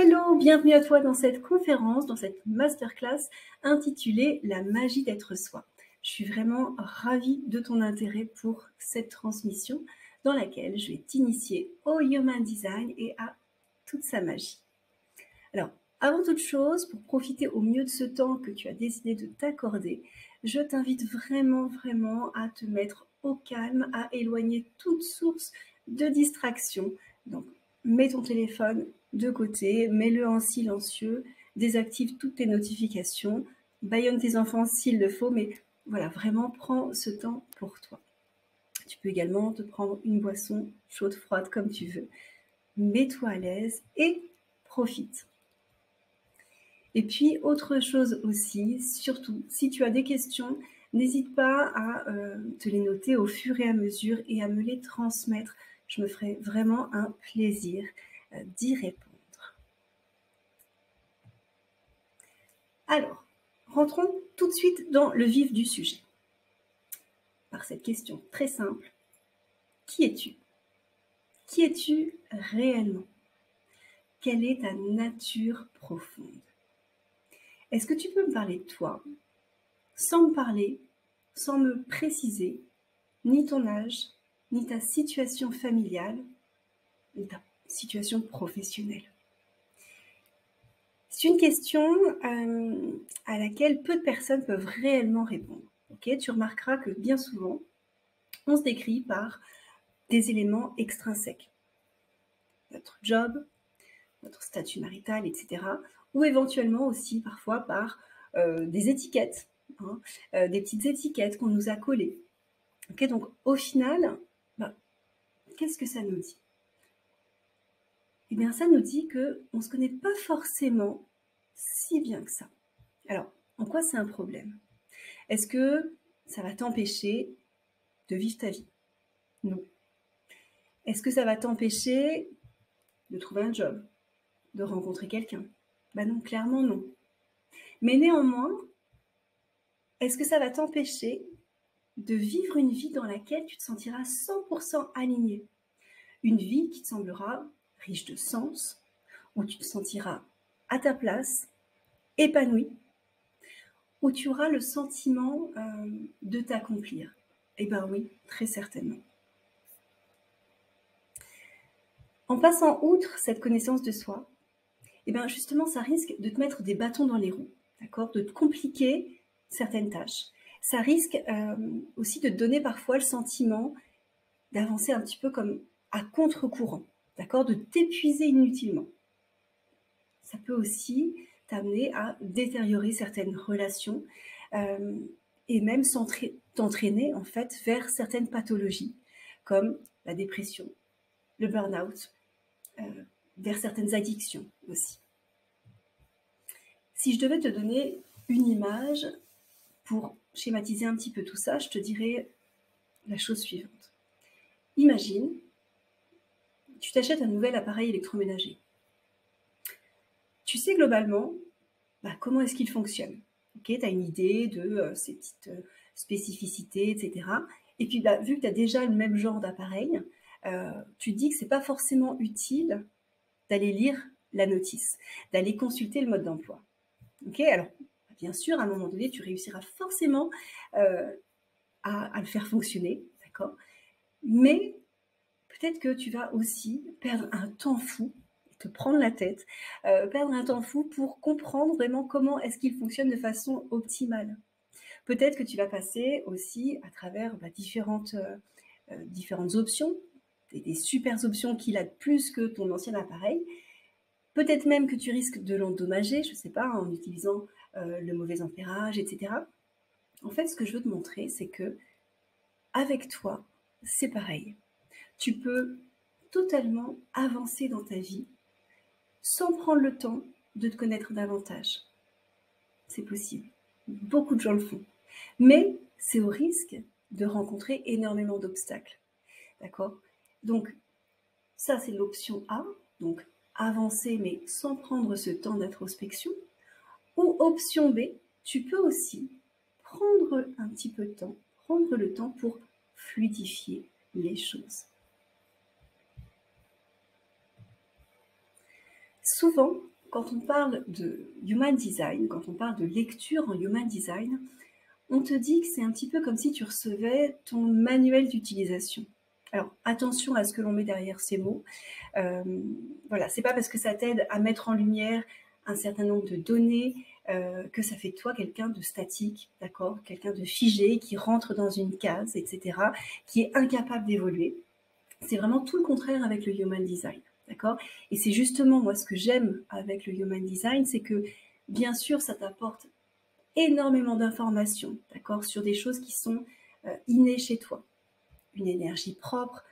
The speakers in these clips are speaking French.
Hello, bienvenue à toi dans cette conférence, dans cette masterclass intitulée La magie d'être soi. Je suis vraiment ravie de ton intérêt pour cette transmission dans laquelle je vais t'initier au Human Design et à toute sa magie. Alors, avant toute chose, pour profiter au mieux de ce temps que tu as décidé de t'accorder, je t'invite vraiment à te mettre au calme, à éloigner toute source de distraction. Donc, mets ton téléphone de côté, mets-le en silencieux, désactive toutes tes notifications, bâillonne tes enfants s'il le faut, mais voilà, vraiment prends ce temps pour toi. Tu peux également te prendre une boisson chaude, froide, comme tu veux. Mets-toi à l'aise et profite. Et puis, autre chose aussi, surtout, si tu as des questions, n'hésite pas à te les noter au fur et à mesure et à me les transmettre. Je me ferai vraiment un plaisir d'y répondre. Alors, rentrons tout de suite dans le vif du sujet. Par cette question très simple, qui es-tu? Qui es-tu réellement? Quelle est ta nature profonde? Est-ce que tu peux me parler de toi, sans me parler, sans me préciser, ni ton âge, ni ta situation familiale, ni ta situation professionnelle? C'est une question à laquelle peu de personnes peuvent réellement répondre. Okay, tu remarqueras que bien souvent, on se décrit par des éléments extrinsèques. Notre job, notre statut marital, etc. Ou éventuellement aussi parfois par des étiquettes, hein, des petites étiquettes qu'on nous a collées. Okay, donc au final, qu'est-ce que ça nous dit? Eh bien, ça nous dit qu'on ne se connaît pas forcément si bien que ça. Alors, en quoi c'est un problème? Est-ce que ça va t'empêcher de vivre ta vie? Non. Est-ce que ça va t'empêcher de trouver un job, de rencontrer quelqu'un? Non, clairement non. Mais néanmoins, est-ce que ça va t'empêcher de vivre une vie dans laquelle tu te sentiras 100% aligné? Une vie qui te semblera riche de sens, où tu te sentiras à ta place, épanoui, où tu auras le sentiment de t'accomplir? Eh bien oui, très certainement. En passant outre cette connaissance de soi, eh bien justement, ça risque de te mettre des bâtons dans les roues, d'accord, de te compliquer certaines tâches. Ça risque aussi de te donner parfois le sentiment d'avancer un petit peu comme à contre-courant, d'accord, de t'épuiser inutilement. Ça peut aussi t'amener à détériorer certaines relations et même t'entraîner en fait vers certaines pathologies comme la dépression, le burn-out, vers certaines addictions aussi. Si je devais te donner une image pour schématiser un petit peu tout ça, je te dirais la chose suivante. Imagine, tu t'achètes un nouvel appareil électroménager. Tu sais globalement comment est-ce qu'il fonctionne. Okay, tu as une idée de ses petites spécificités, etc. Et puis, vu que tu as déjà le même genre d'appareil, tu te dis que ce n'est pas forcément utile d'aller lire la notice, d'aller consulter le mode d'emploi. Okay, alors, bien sûr, à un moment donné, tu réussiras forcément à le faire fonctionner, d'accord? Mais peut-être que tu vas aussi perdre un temps fou, te prendre la tête, perdre un temps fou pour comprendre vraiment comment est-ce qu'il fonctionne de façon optimale. Peut-être que tu vas passer aussi à travers différentes options, des super options qu'il a de plus que ton ancien appareil. Peut-être même que tu risques de l'endommager, je ne sais pas, en utilisant le mauvais ampérage, etc. En fait, ce que je veux te montrer, c'est que avec toi, c'est pareil. Tu peux totalement avancer dans ta vie sans prendre le temps de te connaître davantage. C'est possible. Beaucoup de gens le font. Mais c'est au risque de rencontrer énormément d'obstacles. D'accord? Donc, ça, c'est l'option A. Donc, avancer, mais sans prendre ce temps d'introspection. Ou option B, tu peux aussi prendre un petit peu de temps, prendre le temps pour fluidifier les choses. Souvent, quand on parle de Human Design, quand on parle de lecture en Human Design, on te dit que c'est un petit peu comme si tu recevais ton manuel d'utilisation. Alors, attention à ce que l'on met derrière ces mots. Voilà, c'est pas parce que ça t'aide à mettre en lumière un certain nombre de données que ça fait de toi quelqu'un de statique, d'accord, quelqu'un de figé, qui rentre dans une case, etc., qui est incapable d'évoluer. C'est vraiment tout le contraire avec le Human Design, d'accord. Et c'est justement, moi, ce que j'aime avec le Human Design, c'est que, bien sûr, ça t'apporte énormément d'informations, d'accord, sur des choses qui sont innées chez toi. Une énergie propre,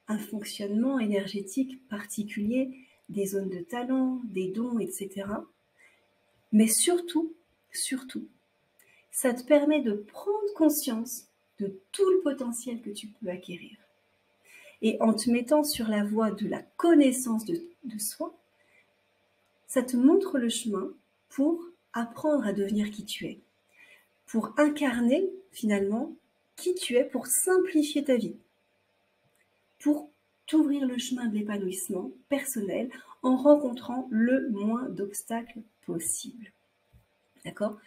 un fonctionnement énergétique particulier, des zones de talent, des dons, etc. Mais surtout, ça te permet de prendre conscience de tout le potentiel que tu peux acquérir. Et en te mettant sur la voie de la connaissance de soi, ça te montre le chemin pour apprendre à devenir qui tu es, pour incarner finalement qui tu es, pour simplifier ta vie, pour t'ouvrir le chemin de l'épanouissement personnel en rencontrant le moins d'obstacles possible. D'accord ?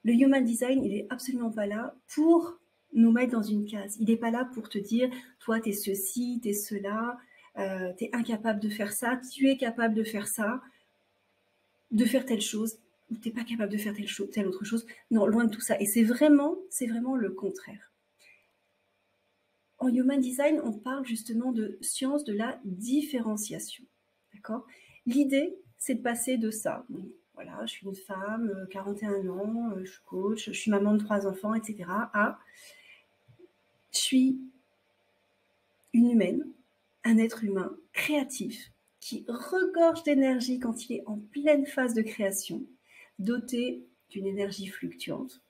Le Human Design, il n'est absolument pas là pour nous mettre dans une case. Il n'est pas là pour te dire, toi, tu es ceci, tu es cela, tu es incapable de faire ça, tu es capable de faire ça, de faire telle chose, ou tu n'es pas capable de faire telle autre chose. Non, loin de tout ça. Et c'est vraiment le contraire. En Human Design, on parle justement de science de la différenciation. D'accord ? L'idée, c'est de passer de ça. Donc, voilà, je suis une femme, 41 ans, je suis coach, je suis maman de 3 enfants, etc. à je suis une humaine, un être humain créatif qui regorge d'énergie quand il est en pleine phase de création, doté d'une énergie fluctuante,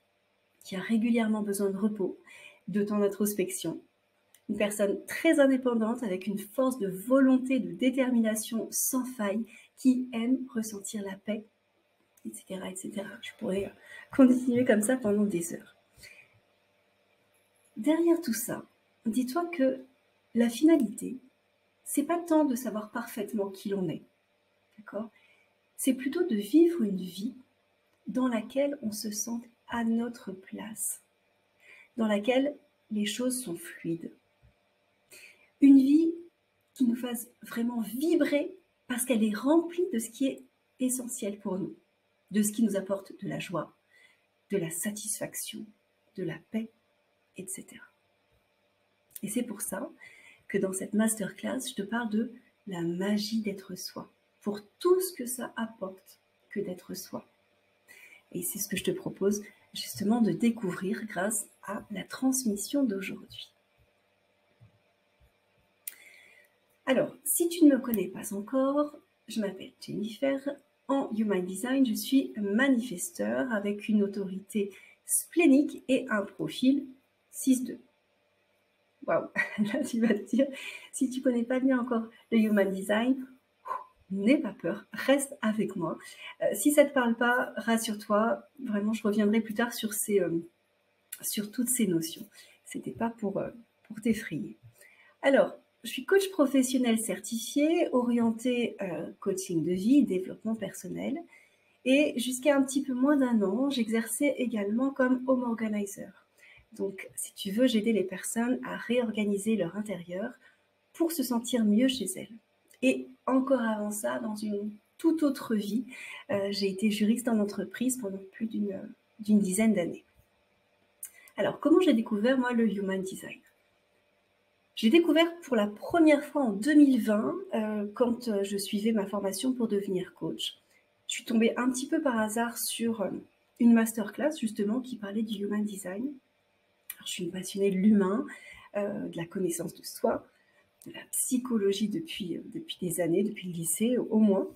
qui a régulièrement besoin de repos, de temps d'introspection. Une personne très indépendante avec une force de volonté, de détermination sans faille, qui aime ressentir la paix, etc., etc. Je pourrais continuer comme ça pendant des heures. Derrière tout ça, dis-toi que la finalité, c'est pas tant de savoir parfaitement qui l'on est, d'accord ? C'est plutôt de vivre une vie dans laquelle on se sente à notre place, dans laquelle les choses sont fluides. Une vie qui nous fasse vraiment vibrer parce qu'elle est remplie de ce qui est essentiel pour nous, de ce qui nous apporte de la joie, de la satisfaction, de la paix, etc. Et c'est pour ça que dans cette masterclass, je te parle de la magie d'être soi, pour tout ce que ça apporte que d'être soi. Et c'est ce que je te propose justement de découvrir grâce à la transmission d'aujourd'hui. Alors, si tu ne me connais pas encore, je m'appelle Jennifer. En Human Design, je suis manifesteur avec une autorité splénique et un profil 6-2. Waouh, là tu vas te dire, si tu ne connais pas bien encore le Human Design, n'aie pas peur, reste avec moi. Si ça ne te parle pas, rassure-toi, vraiment je reviendrai plus tard sur toutes ces notions. C'était pas pour t'effrayer. Alors, je suis coach professionnel certifié, orienté coaching de vie, développement personnel. Et jusqu'à un petit peu moins d'1 an, j'exerçais également comme home organizer. Donc, si tu veux, j'aidais les personnes à réorganiser leur intérieur pour se sentir mieux chez elles. Et encore avant ça, dans une toute autre vie, j'ai été juriste en entreprise pendant plus d'une dizaine d'années. Alors, comment j'ai découvert, moi, le Human Design ? J'ai découvert pour la première fois en 2020, quand je suivais ma formation pour devenir coach. Je suis tombée un petit peu par hasard sur une masterclass, justement, qui parlait du Human Design. Alors, je suis une passionnée de l'humain, de la connaissance de soi, de la psychologie depuis des années, depuis le lycée au moins.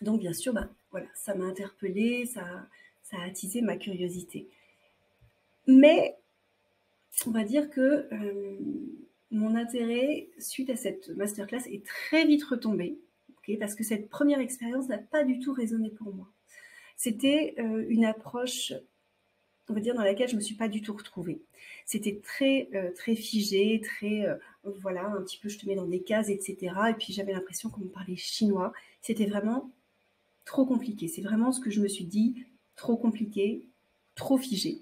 Donc, bien sûr, voilà, ça m'a interpellée, ça a attisé ma curiosité. Mais, on va dire que mon intérêt, suite à cette masterclass, est très vite retombé, okay, parce que cette première expérience n'a pas du tout résonné pour moi. C'était une approche on va dire, dans laquelle je me suis pas du tout retrouvée. C'était très, très figé, très, voilà, un petit peu je te mets dans des cases et cetera et puis j'avais l'impression qu'on me parlait chinois. C'était vraiment trop compliqué. C'est vraiment ce que je me suis dit: «Trop compliqué, trop figé».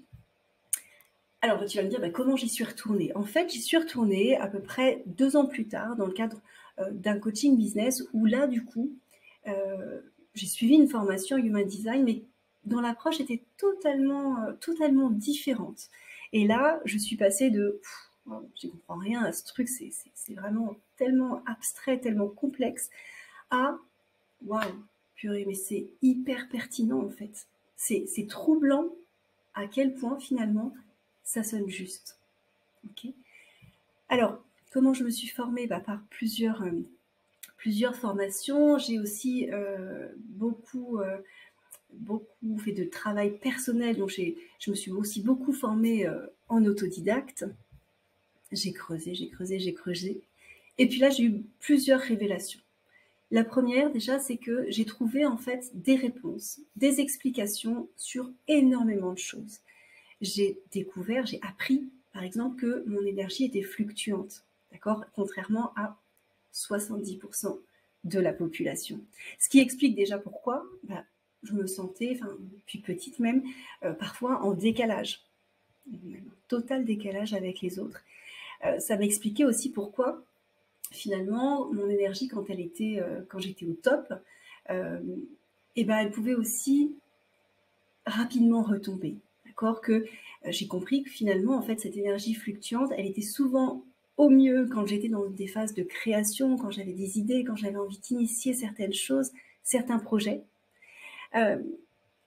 Alors, bah, tu vas me dire: «Bah, comment j'y suis retournée?» En fait, j'y suis retournée à peu près 2 ans plus tard dans le cadre, d'un coaching business où là, du coup, j'ai suivi une formation Human Design, mais dont l'approche était totalement différente. Et là, je suis passée de: «Waouh, j'y comprends rien à ce truc, c'est vraiment tellement abstrait, tellement complexe» à: «Waouh, purée, mais c'est hyper pertinent, en fait». C'est troublant à quel point finalement ça sonne juste. OK? Alors, comment je me suis formée? Bah, par plusieurs formations. J'ai aussi, beaucoup fait de travail personnel, donc je me suis aussi beaucoup formée, en autodidacte. J'ai creusé, j'ai creusé, j'ai creusé et puis là, j'ai eu plusieurs révélations. La première déjà, c'est que j'ai trouvé en fait des réponses, des explications sur énormément de choses. J'ai appris, par exemple, que mon énergie était fluctuante, d'accord? Contrairement à 70 de la population. Ce qui explique déjà pourquoi, bah, je me sentais, enfin, depuis petite même, parfois en décalage, même en total décalage avec les autres. Ça m'expliquait aussi pourquoi, finalement, mon énergie quand j'étais au top, hem, et ben, elle pouvait aussi rapidement retomber, d'accord? J'ai compris que finalement, en fait, cette énergie fluctuante, elle était souvent au mieux quand j'étais dans des phases de création, quand j'avais des idées, quand j'avais envie d'initier certaines choses, certains projets. Hem,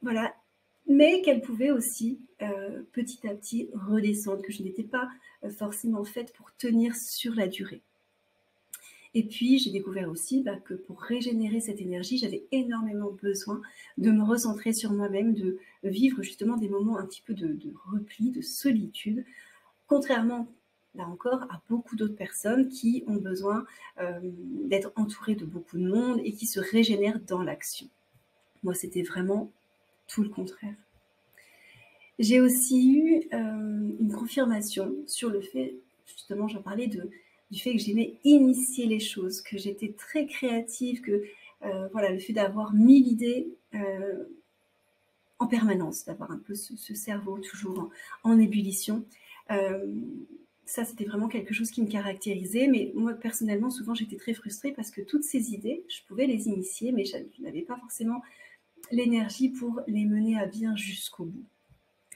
voilà, mais qu'elle pouvait aussi, petit à petit redescendre, que je n'étais pas, forcément faite pour tenir sur la durée. Et puis, j'ai découvert aussi, bah, que pour régénérer cette énergie, j'avais énormément besoin de me recentrer sur moi-même, de vivre justement des moments un petit peu de repli, de solitude. Contrairement, là encore, à beaucoup d'autres personnes qui ont besoin, d'être entourées de beaucoup de monde et qui se régénèrent dans l'action. Moi, c'était vraiment tout le contraire. J'ai aussi eu, une confirmation sur le fait, justement, j'en parlais du fait que j'aimais initier les choses, que j'étais très créative, que, voilà, le fait d'avoir 1000 idées, en permanence, d'avoir un peu ce cerveau toujours en ébullition. Hem, Ça, c'était vraiment quelque chose qui me caractérisait, mais moi, personnellement, souvent, j'étais très frustrée parce que toutes ces idées, je pouvais les initier, mais je n'avais pas forcément l'énergie pour les mener à bien jusqu'au bout.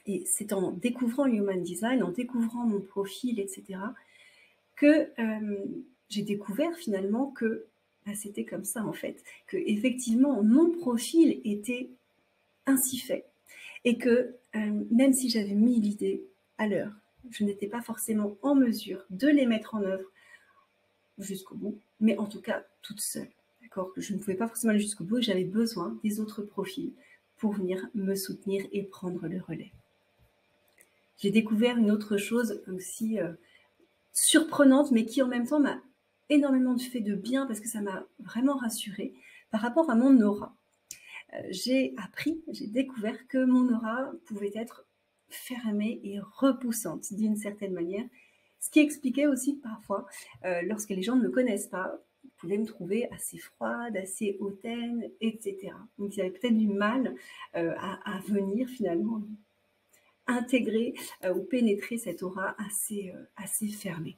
Et c'est en découvrant le Human Design, en découvrant mon profil et cetera, que, j'ai découvert finalement que, bah, c'était comme ça en fait. Qu'effectivement mon profil était ainsi fait et que, même si j'avais 1000 idées à l'heure, je n'étais pas forcément en mesure de les mettre en œuvre jusqu'au bout, mais en tout cas toute seule, d'accord? Que je ne pouvais pas forcément aller jusqu'au bout et j'avais besoin des autres profils pour venir me soutenir et prendre le relais. J'ai découvert une autre chose aussi, surprenante, mais qui en même temps m'a énormément fait de bien parce que ça m'a vraiment rassurée par rapport à mon aura. J'ai découvert que mon aura pouvait être fermée et repoussante d'une certaine manière, ce qui expliquait aussi que parfois, lorsque les gens ne me connaissent pas, ils pouvaient me trouver assez froide, assez hautaine et cetera. Donc ils avaient peut-être du mal, à venir finalement intégrer, ou pénétrer cette aura assez fermée.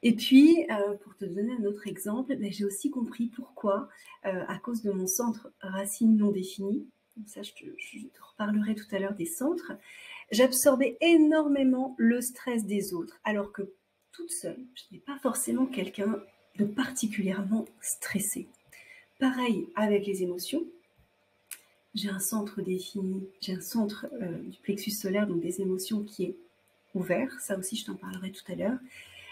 Et puis, pour te donner un autre exemple, beh, j'ai aussi compris pourquoi, à cause de mon centre racine non défini, donc ça je te reparlerai tout à l'heure des centres, j'absorbais énormément le stress des autres, alors que toute seule, je n'ai pas forcément quelqu'un de particulièrement stressé. Pareil avec les émotions, j'ai un centre défini, j'ai un centre, du plexus solaire, donc des émotions qui est ouvert, ça aussi je t'en parlerai tout à l'heure.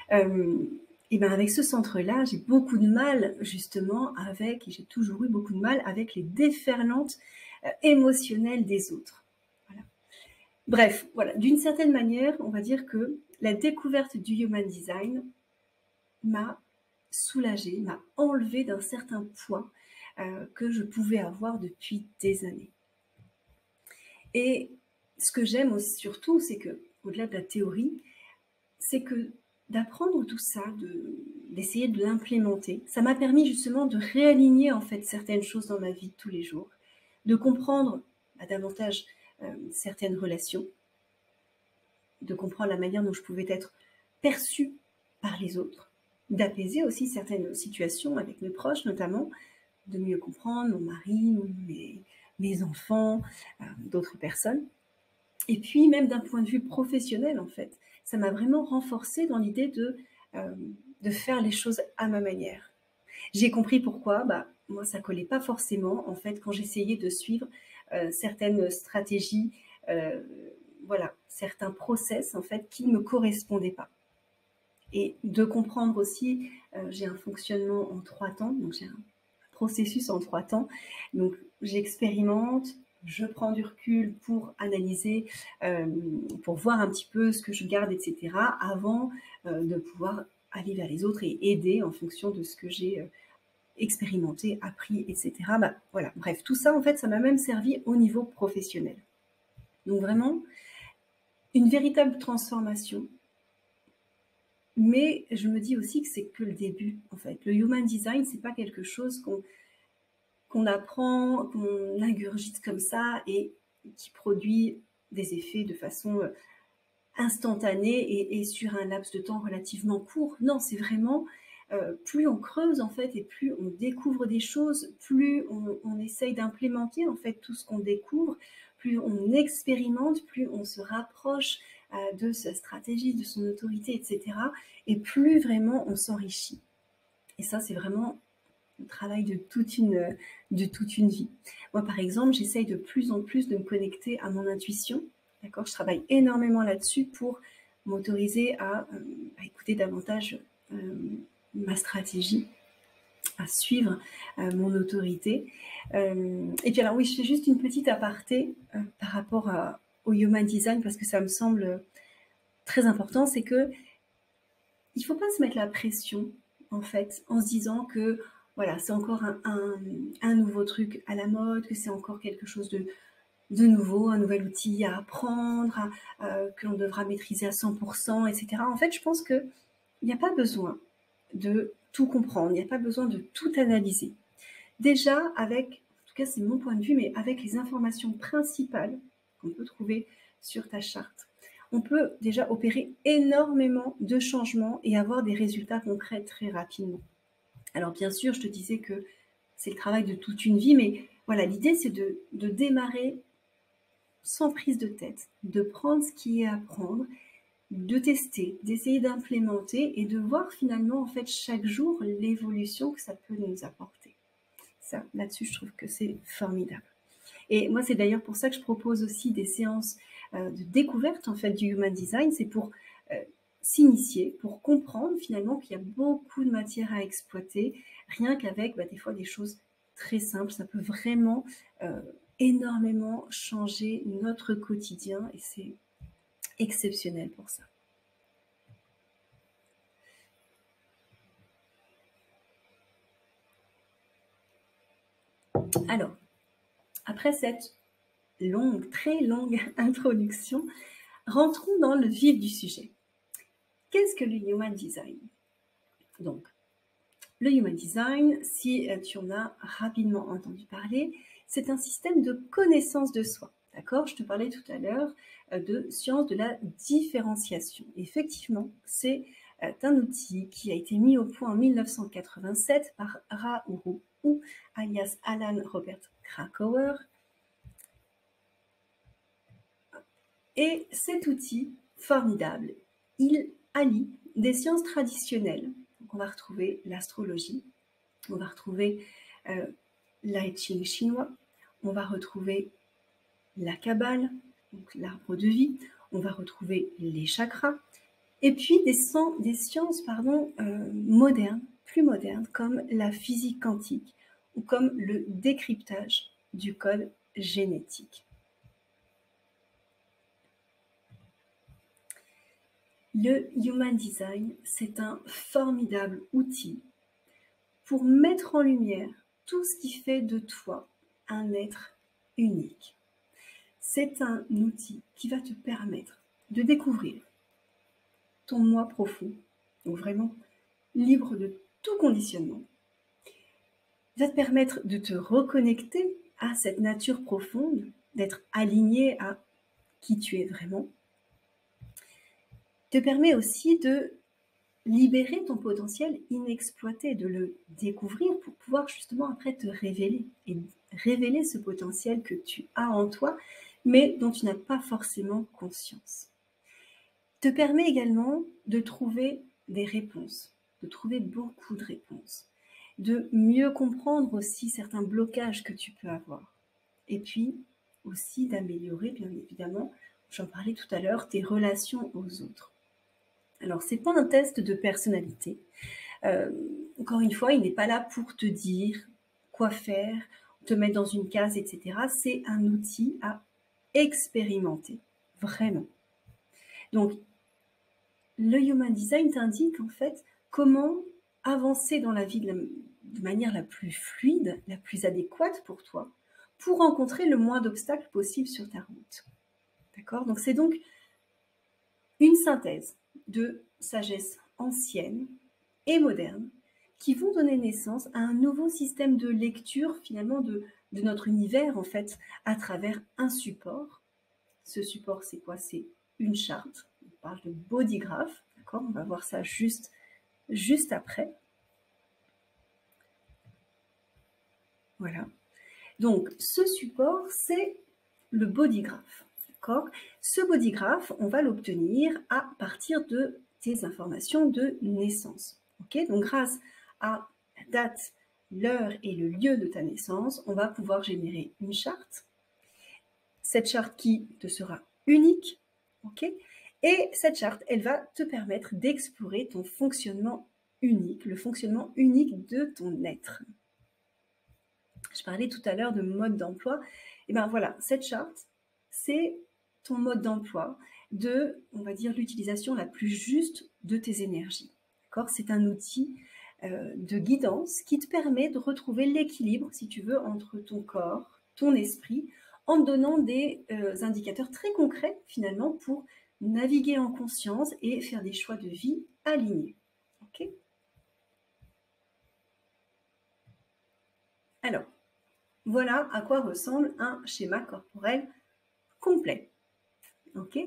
Hem Et ben, avec ce centre-là, j'ai beaucoup de mal justement avec et j'ai toujours eu beaucoup de mal avec les déferlantes, émotionnelles des autres. Voilà. Bref, voilà, d'une certaine manière, on va dire que la découverte du Human Design m'a soulagée, m'a enlevé d'un certain poids, que je pouvais avoir depuis des années. Et ce que j'aime surtout, c'est que, au-delà de la théorie, c'est que d'apprendre tout ça, d'essayer de l'implémenter, ça m'a permis justement de réaligner en fait certaines choses dans ma vie de tous les jours, de comprendre davantage certaines relations, de comprendre la manière dont je pouvais être perçue par les autres, d'apaiser aussi certaines situations avec mes proches notamment, de mieux comprendre mon mari, mes enfants, d'autres personnes. Et puis même d'un point de vue professionnel en fait, ça m'a vraiment renforcée dans l'idée de faire les choses à ma manière. J'ai compris pourquoi, moi ça collait pas forcément en fait quand j'essayais de suivre certaines stratégies, voilà, certains process en fait qui ne me correspondaient pas. Et de comprendre aussi, j'ai un fonctionnement en 3 temps, donc j'ai un processus en 3 temps. Donc j'expérimente, je prends du recul pour analyser, pour voir un petit peu ce que je garde, etc., avant de pouvoir aller vers les autres et aider en fonction de ce que j'ai expérimenté, appris, etc. Voilà, bref, tout ça, en fait, ça m'a même servi au niveau professionnel. Donc vraiment, une véritable transformation. Mais je me dis aussi que c'est que le début, en fait. Le human design, c'est pas quelque chose qu'on apprend, qu'on ingurgite comme ça et qui produit des effets de façon instantanée et sur un laps de temps relativement court. Non, c'est vraiment plus on creuse en fait et plus on découvre des choses, plus on essaye d'implémenter en fait tout ce qu'on découvre, plus on expérimente, plus on se rapproche de sa stratégie, de son autorité, etc. Et plus vraiment on s'enrichit. Et ça, c'est vraiment le travail de toute une vie. Moi, par exemple, j'essaye de plus en plus de me connecter à mon intuition. D'accord, je travaille énormément là-dessus pour m'autoriser à écouter davantage ma stratégie, à suivre mon autorité. Et puis alors oui, je fais juste une petite aparté par rapport au human design parce que ça me semble très important, c'est que il faut pas se mettre la pression en fait en se disant que voilà, c'est encore un nouveau truc à la mode, que c'est encore quelque chose de nouveau, un nouvel outil à apprendre, que l'on devra maîtriser à 100%, etc. En fait, je pense qu'il n'y a pas besoin de tout comprendre, il n'y a pas besoin de tout analyser. Déjà, avec, en tout cas c'est mon point de vue, mais avec les informations principales qu'on peut trouver sur ta charte, on peut déjà opérer énormément de changements et avoir des résultats concrets très rapidement. Alors bien sûr, je te disais que c'est le travail de toute une vie, mais voilà, l'idée c'est de démarrer sans prise de tête, de prendre ce qui est à prendre, de tester, d'essayer d'implémenter et de voir finalement en fait chaque jour l'évolution que ça peut nous apporter. Ça, là-dessus, je trouve que c'est formidable. Et moi, c'est d'ailleurs pour ça que je propose aussi des séances de découverte en fait du human design. C'est pour s'initier, pour comprendre finalement qu'il y a beaucoup de matière à exploiter, rien qu'avec des fois des choses très simples. Ça peut vraiment énormément changer notre quotidien et c'est exceptionnel pour ça. Alors, après cette longue, très longue introduction, rentrons dans le vif du sujet. Qu'est-ce que le Human Design? Donc, le Human Design, si tu en as rapidement entendu parler, c'est un système de connaissance de soi. D'accord? Je te parlais tout à l'heure de science de la différenciation. Effectivement, c'est un outil qui a été mis au point en 1987 par Ra Uru, ou alias Alan Robert Krakauer. Et cet outil formidable, il allie des sciences traditionnelles. Donc on va retrouver l'astrologie, on va retrouver l'I Ching chinois, on va retrouver la Kabbale, donc l'arbre de vie, on va retrouver les chakras, et puis des sciences modernes, plus modernes, comme la physique quantique ou comme le décryptage du code génétique. Le Human Design, c'est un formidable outil pour mettre en lumière tout ce qui fait de toi un être unique. C'est un outil qui va te permettre de découvrir ton moi profond, donc vraiment libre de tout conditionnement. Il va te permettre de te reconnecter à cette nature profonde, d'être aligné à qui tu es vraiment. Te permet aussi de libérer ton potentiel inexploité, de le découvrir pour pouvoir justement après te révéler et révéler ce potentiel que tu as en toi, mais dont tu n'as pas forcément conscience. Te permet également de trouver des réponses, de trouver beaucoup de réponses, de mieux comprendre aussi certains blocages que tu peux avoir. Et puis aussi d'améliorer, bien évidemment, j'en parlais tout à l'heure, tes relations aux autres. Alors, c'est pas un test de personnalité. Encore une fois, il n'est pas là pour te dire quoi faire, te mettre dans une case, etc. C'est un outil à expérimenter, vraiment. Donc, le Human Design t'indique en fait comment avancer dans la vie de manière la plus fluide, la plus adéquate pour toi, pour rencontrer le moins d'obstacles possible sur ta route. D'accord? Donc, c'est donc une synthèse de sagesse ancienne et moderne qui vont donner naissance à un nouveau système de lecture finalement de notre univers en fait à travers un support. Ce support c'est quoi? C'est une charte. On parle de bodygraph, d'accord? On va voir ça juste après. Voilà. Donc ce support c'est le bodygraph, d'accord? Ce bodygraph on va l'obtenir à partir de tes informations de naissance. Ok? Donc grâce à la date, l'heure et le lieu de ta naissance, on va pouvoir générer une charte. Cette charte qui te sera unique, ok? Et cette charte, elle va te permettre d'explorer ton fonctionnement unique, le fonctionnement unique de ton être. Je parlais tout à l'heure de mode d'emploi. Et bien voilà, cette charte, c'est ton mode d'emploi de, on va dire, l'utilisation la plus juste de tes énergies. D'accord? C'est un outil de guidance qui te permet de retrouver l'équilibre, si tu veux, entre ton corps, ton esprit, en te donnant des indicateurs très concrets, finalement, pour naviguer en conscience et faire des choix de vie alignés. Ok? Alors, voilà à quoi ressemble un schéma corporel complet. Ok?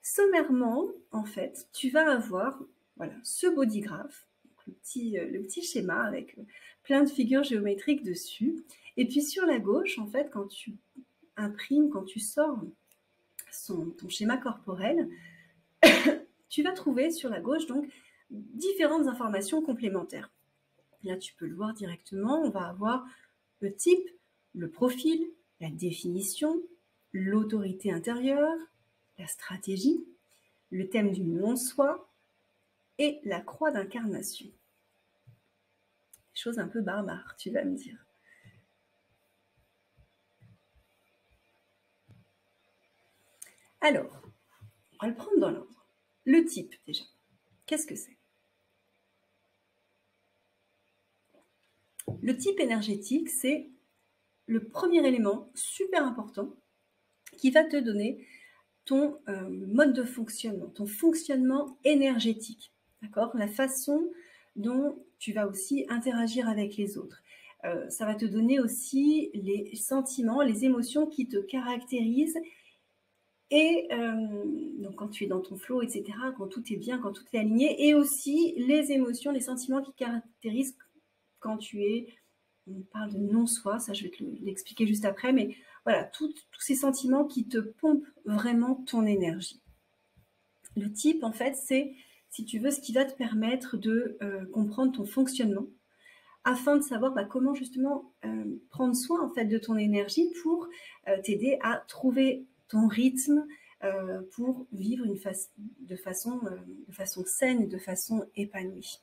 Sommairement, en fait, tu vas avoir voilà, ce bodygraph, le petit schéma avec plein de figures géométriques dessus. Et puis sur la gauche, en fait, quand tu imprimes, quand tu sors ton schéma corporel, tu vas trouver sur la gauche donc différentes informations complémentaires. Là, tu peux le voir directement. On va avoir le type, le profil, la définition, l'autorité intérieure, la stratégie, le thème du non-soi et la croix d'incarnation. Chose un peu barbare, tu vas me dire. Alors, on va le prendre dans l'ordre. Le type, déjà. Qu'est-ce que c'est? Le type énergétique, c'est le premier élément super important qui va te donner ton mode de fonctionnement, ton fonctionnement énergétique, d'accord? La façon dont tu vas aussi interagir avec les autres. Ça va te donner aussi les sentiments, les émotions qui te caractérisent. Et donc quand tu es dans ton flow, etc., quand tout est bien, quand tout est aligné, et aussi les émotions, les sentiments qui caractérisent quand tu es, on parle de non-soi, ça je vais te l'expliquer juste après, mais voilà, tous ces sentiments qui te pompent vraiment ton énergie. Le type, en fait, c'est, si tu veux, ce qui va te permettre de comprendre ton fonctionnement, afin de savoir comment justement prendre soin en fait de ton énergie pour t'aider à trouver ton rythme pour vivre de façon saine et de façon épanouie.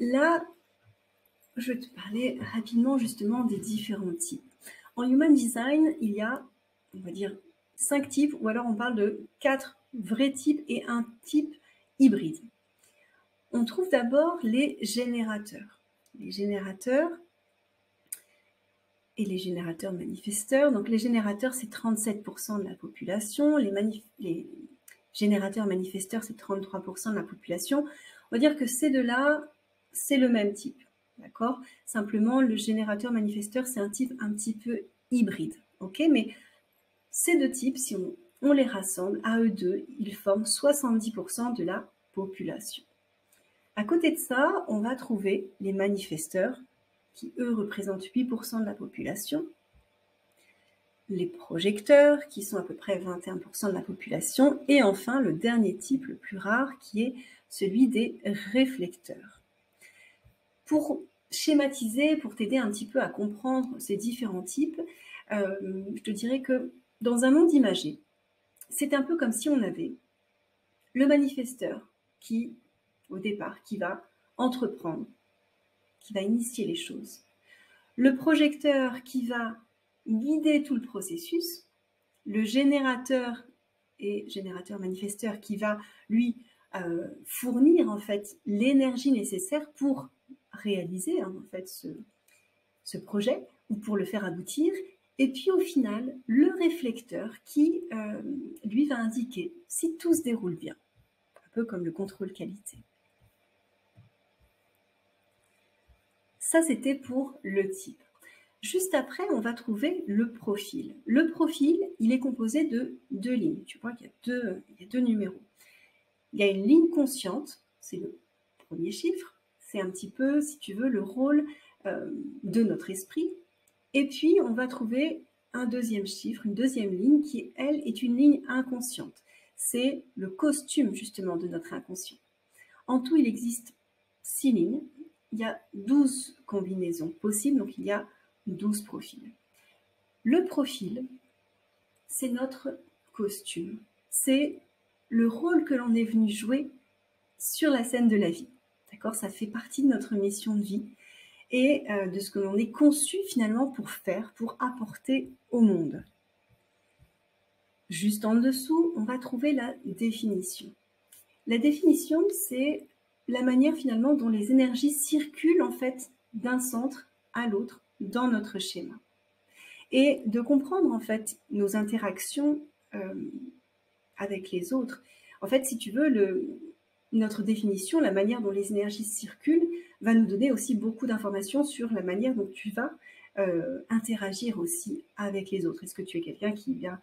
Là, je vais te parler rapidement justement des différents types. En Human Design, il y a, on va dire, 5 types, ou alors on parle de 4 vrais types et un type hybride. On trouve d'abord les générateurs. Les générateurs et les générateurs manifesteurs. Donc les générateurs, c'est 37% de la population. Les générateurs manifesteurs, c'est 33% de la population. On va dire que ces deux-là, c'est le même type. D'accord? Simplement, le générateur manifesteur, c'est un type un petit peu hybride. Ok? Mais ces deux types, si on les rassemble, à eux deux, ils forment 70% de la population. À côté de ça, on va trouver les manifesteurs, qui eux représentent 8% de la population, les projecteurs, qui sont à peu près 21% de la population, et enfin le dernier type, le plus rare, qui est celui des réflecteurs. Pour schématiser, pour t'aider un petit peu à comprendre ces différents types, je te dirais que dans un monde imagé, c'est un peu comme si on avait le manifesteur qui, au départ, qui va entreprendre, qui va initier les choses. Le projecteur qui va guider tout le processus. Le générateur et générateur manifesteur qui va, lui, fournir en fait l'énergie nécessaire pour réaliser en fait ce projet ou pour le faire aboutir. Et puis au final, le réflecteur qui, lui, va indiquer si tout se déroule bien, un peu comme le contrôle qualité. Ça, c'était pour le type. Juste après, on va trouver le profil. Le profil, il est composé de deux lignes. Tu vois qu'il y a deux numéros. Il y a une ligne consciente, c'est le premier chiffre. C'est un petit peu, si tu veux, le rôle de notre esprit. Et puis, on va trouver un deuxième chiffre, une deuxième ligne qui, elle, est une ligne inconsciente. C'est le costume, justement, de notre inconscient. En tout, il existe 6 lignes. Il y a 12 combinaisons possibles, donc il y a 12 profils. Le profil, c'est notre costume. C'est le rôle que l'on est venu jouer sur la scène de la vie. D'accord? Ça fait partie de notre mission de vie et de ce que l'on est conçu finalement pour faire, pour apporter au monde. Juste en dessous, on va trouver la définition. La définition, c'est la manière finalement dont les énergies circulent en fait d'un centre à l'autre dans notre schéma. Et de comprendre en fait nos interactions avec les autres. En fait, si tu veux, notre définition, la manière dont les énergies circulent, va nous donner aussi beaucoup d'informations sur la manière dont tu vas interagir aussi avec les autres. Est-ce que tu es quelqu'un qui vient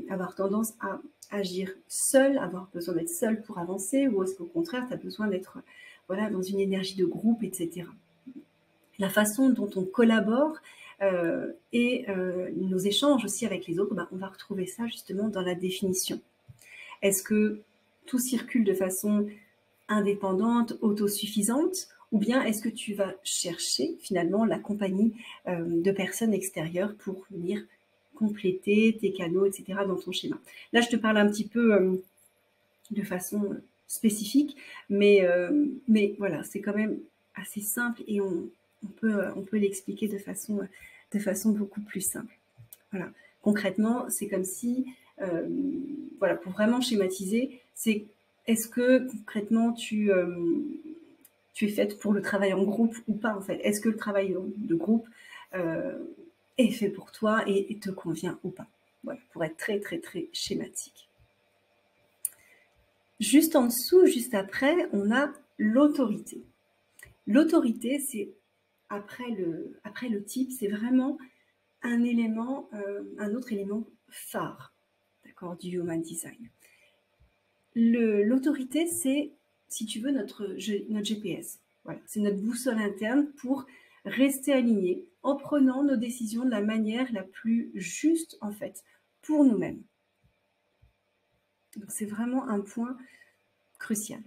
avoir tendance à agir seul, avoir besoin d'être seul pour avancer, ou est-ce qu'au contraire, tu as besoin d'être voilà, dans une énergie de groupe, etc. La façon dont on collabore et nos échanges aussi avec les autres, ben, on va retrouver ça justement dans la définition. Est-ce que tout circule de façon indépendante, autosuffisante, ou bien est-ce que tu vas chercher finalement la compagnie de personnes extérieures pour venir compléter tes canaux, etc. dans ton schéma. Là, je te parle un petit peu de façon spécifique, mais voilà, c'est quand même assez simple et on peut l'expliquer de façon beaucoup plus simple. Voilà. Concrètement, c'est comme si, voilà, pour vraiment schématiser, c'est est-ce que concrètement tu es faite pour le travail en groupe ou pas en fait? Est-ce que le travail de groupe est fait pour toi et te convient ou pas? Voilà, pour être très très très schématique. Juste en dessous, juste après, on a l'autorité. L'autorité, c'est après le type, c'est vraiment un élément, un autre élément phare, d'accord, du Human Design. L'autorité, c'est, si tu veux, notre GPS. Voilà, c'est notre boussole interne pour rester aligné en prenant nos décisions de la manière la plus juste, en fait, pour nous-mêmes. Donc, c'est vraiment un point crucial.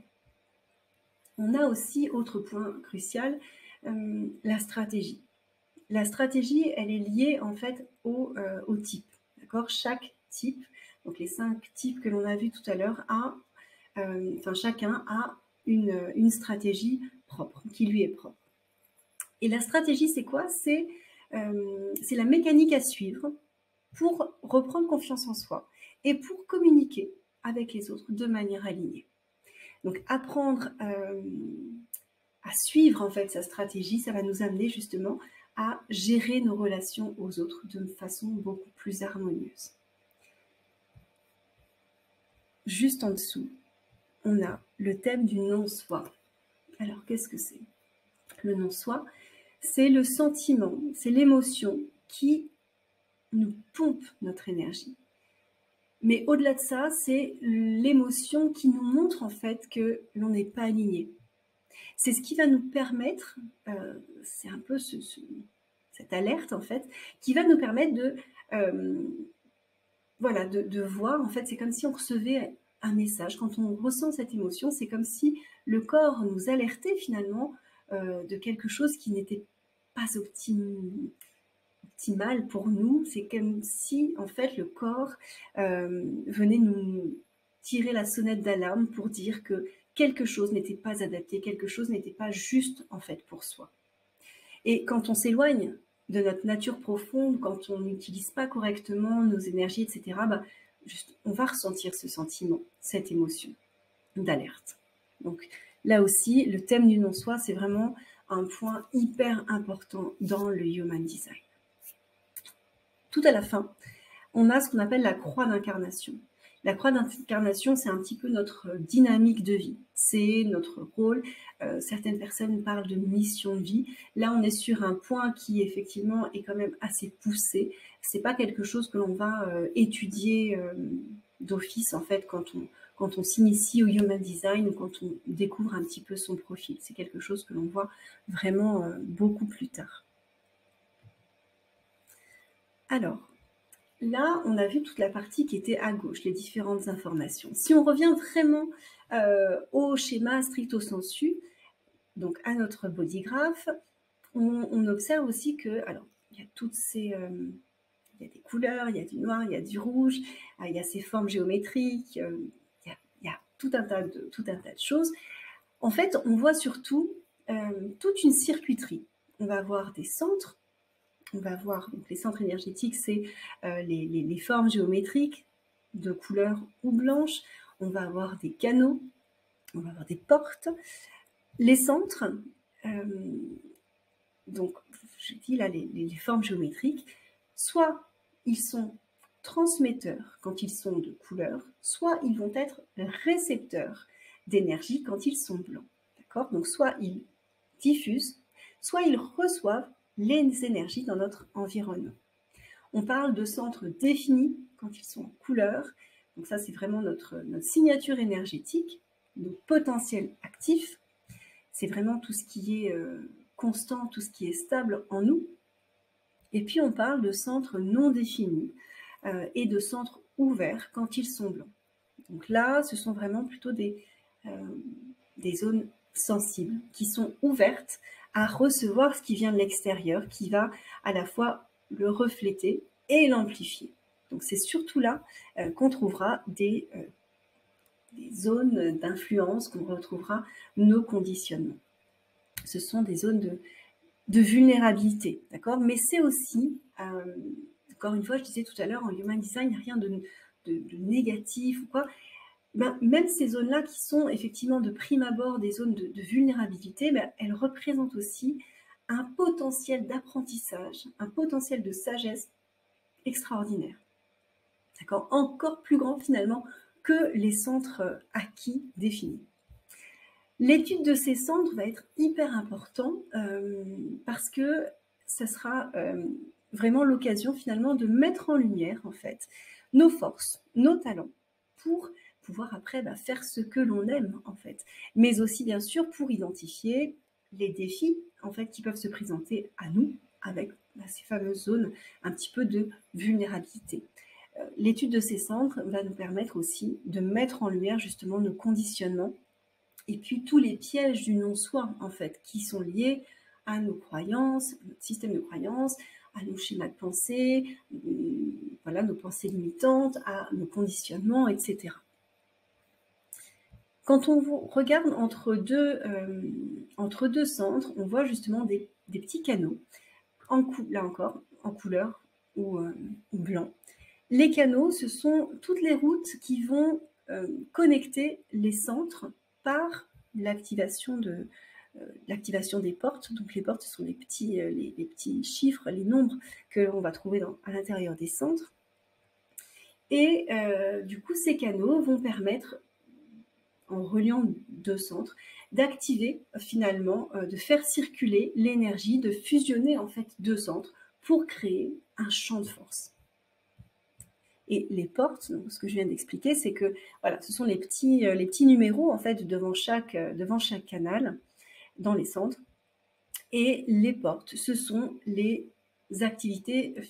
On a aussi, autre point crucial, la stratégie. La stratégie, elle est liée en fait au type. D'accord? Chaque type, donc les 5 types que l'on a vus tout à l'heure, chacun a une stratégie propre, qui lui est propre. Et la stratégie, c'est quoi? C'est la mécanique à suivre pour reprendre confiance en soi et pour communiquer avec les autres de manière alignée. Donc apprendre à suivre en fait sa stratégie, ça va nous amener justement à gérer nos relations aux autres de façon beaucoup plus harmonieuse. Juste en dessous, on a le thème du non-soi. Alors qu'est-ce que c'est? Le non-soi, c'est le sentiment, c'est l'émotion qui nous pompe notre énergie. Mais au-delà de ça, c'est l'émotion qui nous montre en fait que l'on n'est pas aligné. C'est ce qui va nous permettre, c'est un peu cette alerte en fait, qui va nous permettre voilà, de voir en fait, c'est comme si on recevait un message. Quand on ressent cette émotion, c'est comme si le corps nous alertait finalement de quelque chose qui n'était pas optimal pour nous. C'est comme si en fait le corps venait nous tirer la sonnette d'alarme pour dire que quelque chose n'était pas adapté, quelque chose n'était pas juste en fait pour soi. Et quand on s'éloigne de notre nature profonde, quand on n'utilise pas correctement nos énergies, etc., on va ressentir ce sentiment, cette émotion d'alerte. Donc là aussi, le thème du non-soi, c'est vraiment un point hyper important dans le Human Design. Tout à la fin, on a ce qu'on appelle la croix d'incarnation. La croix d'incarnation, c'est un petit peu notre dynamique de vie. C'est notre rôle. Certaines personnes parlent de mission de vie. Là, on est sur un point qui, effectivement, est quand même assez poussé. C'est pas quelque chose que l'on va étudier d'office, en fait, quand on s'initie au Human Design ou quand on découvre un petit peu son profil. C'est quelque chose que l'on voit vraiment beaucoup plus tard. Alors, là, on a vu toute la partie qui était à gauche, les différentes informations. Si on revient vraiment au schéma stricto sensu, donc à notre bodygraph, on observe aussi que, alors, il y a toutes ces... il y a des couleurs, il y a du noir, il y a du rouge, il y a ces formes géométriques, il y a tout un tas de choses. En fait, on voit surtout toute une circuiterie. On va avoir des centres. On va voir, donc les centres énergétiques, c'est les formes géométriques de couleur ou blanche. On va avoir des canaux, on va avoir des portes. Les centres, donc je dis là les formes géométriques, soit ils sont transmetteurs quand ils sont de couleur, soit ils vont être récepteurs d'énergie quand ils sont blancs. D'accord? Donc soit ils diffusent, soit ils reçoivent les énergies dans notre environnement. On parle de centres définis quand ils sont en couleur. Donc ça, c'est vraiment notre signature énergétique, nos potentiels actifs. C'est vraiment tout ce qui est constant, tout ce qui est stable en nous. Et puis, on parle de centres non définis et de centres ouverts quand ils sont blancs. Donc là, ce sont vraiment plutôt des zones sensibles qui sont ouvertes à recevoir ce qui vient de l'extérieur, qui va à la fois le refléter et l'amplifier. Donc c'est surtout là qu'on trouvera des zones d'influence, qu'on retrouvera nos conditionnements. Ce sont des zones de vulnérabilité, d'accord? Mais c'est aussi, encore une fois, je disais tout à l'heure, en Human Design, il n'y a rien de négatif ou quoi. Même ces zones-là qui sont effectivement de prime abord des zones de vulnérabilité, elles représentent aussi un potentiel d'apprentissage, un potentiel de sagesse extraordinaire. D'accord? Encore plus grand finalement que les centres acquis définis. L'étude de ces centres va être hyper important parce que ça sera vraiment l'occasion finalement de mettre en lumière en fait nos forces, nos talents pour pouvoir après faire ce que l'on aime en fait, mais aussi bien sûr pour identifier les défis en fait qui peuvent se présenter à nous avec ces fameuses zones un petit peu de vulnérabilité. L'étude de ces centres va nous permettre aussi de mettre en lumière justement nos conditionnements et puis tous les pièges du non-soi en fait qui sont liés à nos croyances, à notre système de croyances, à nos schémas de pensée, voilà, nos pensées limitantes, à nos conditionnements, etc. Quand on regarde entre deux centres, on voit justement des petits canaux, là encore, en couleur ou blanc. Les canaux, ce sont toutes les routes qui vont connecter les centres par l'activation des portes. Donc les portes, ce sont les petits chiffres, les nombres que l'on va trouver à l'intérieur des centres. Et du coup, ces canaux vont permettre, en reliant deux centres, d'activer finalement, de faire circuler l'énergie, de fusionner en fait deux centres pour créer un champ de force. Et les portes, donc ce que je viens d'expliquer, c'est que voilà, ce sont les petits numéros en fait devant chaque canal dans les centres. Et les portes, ce sont les activations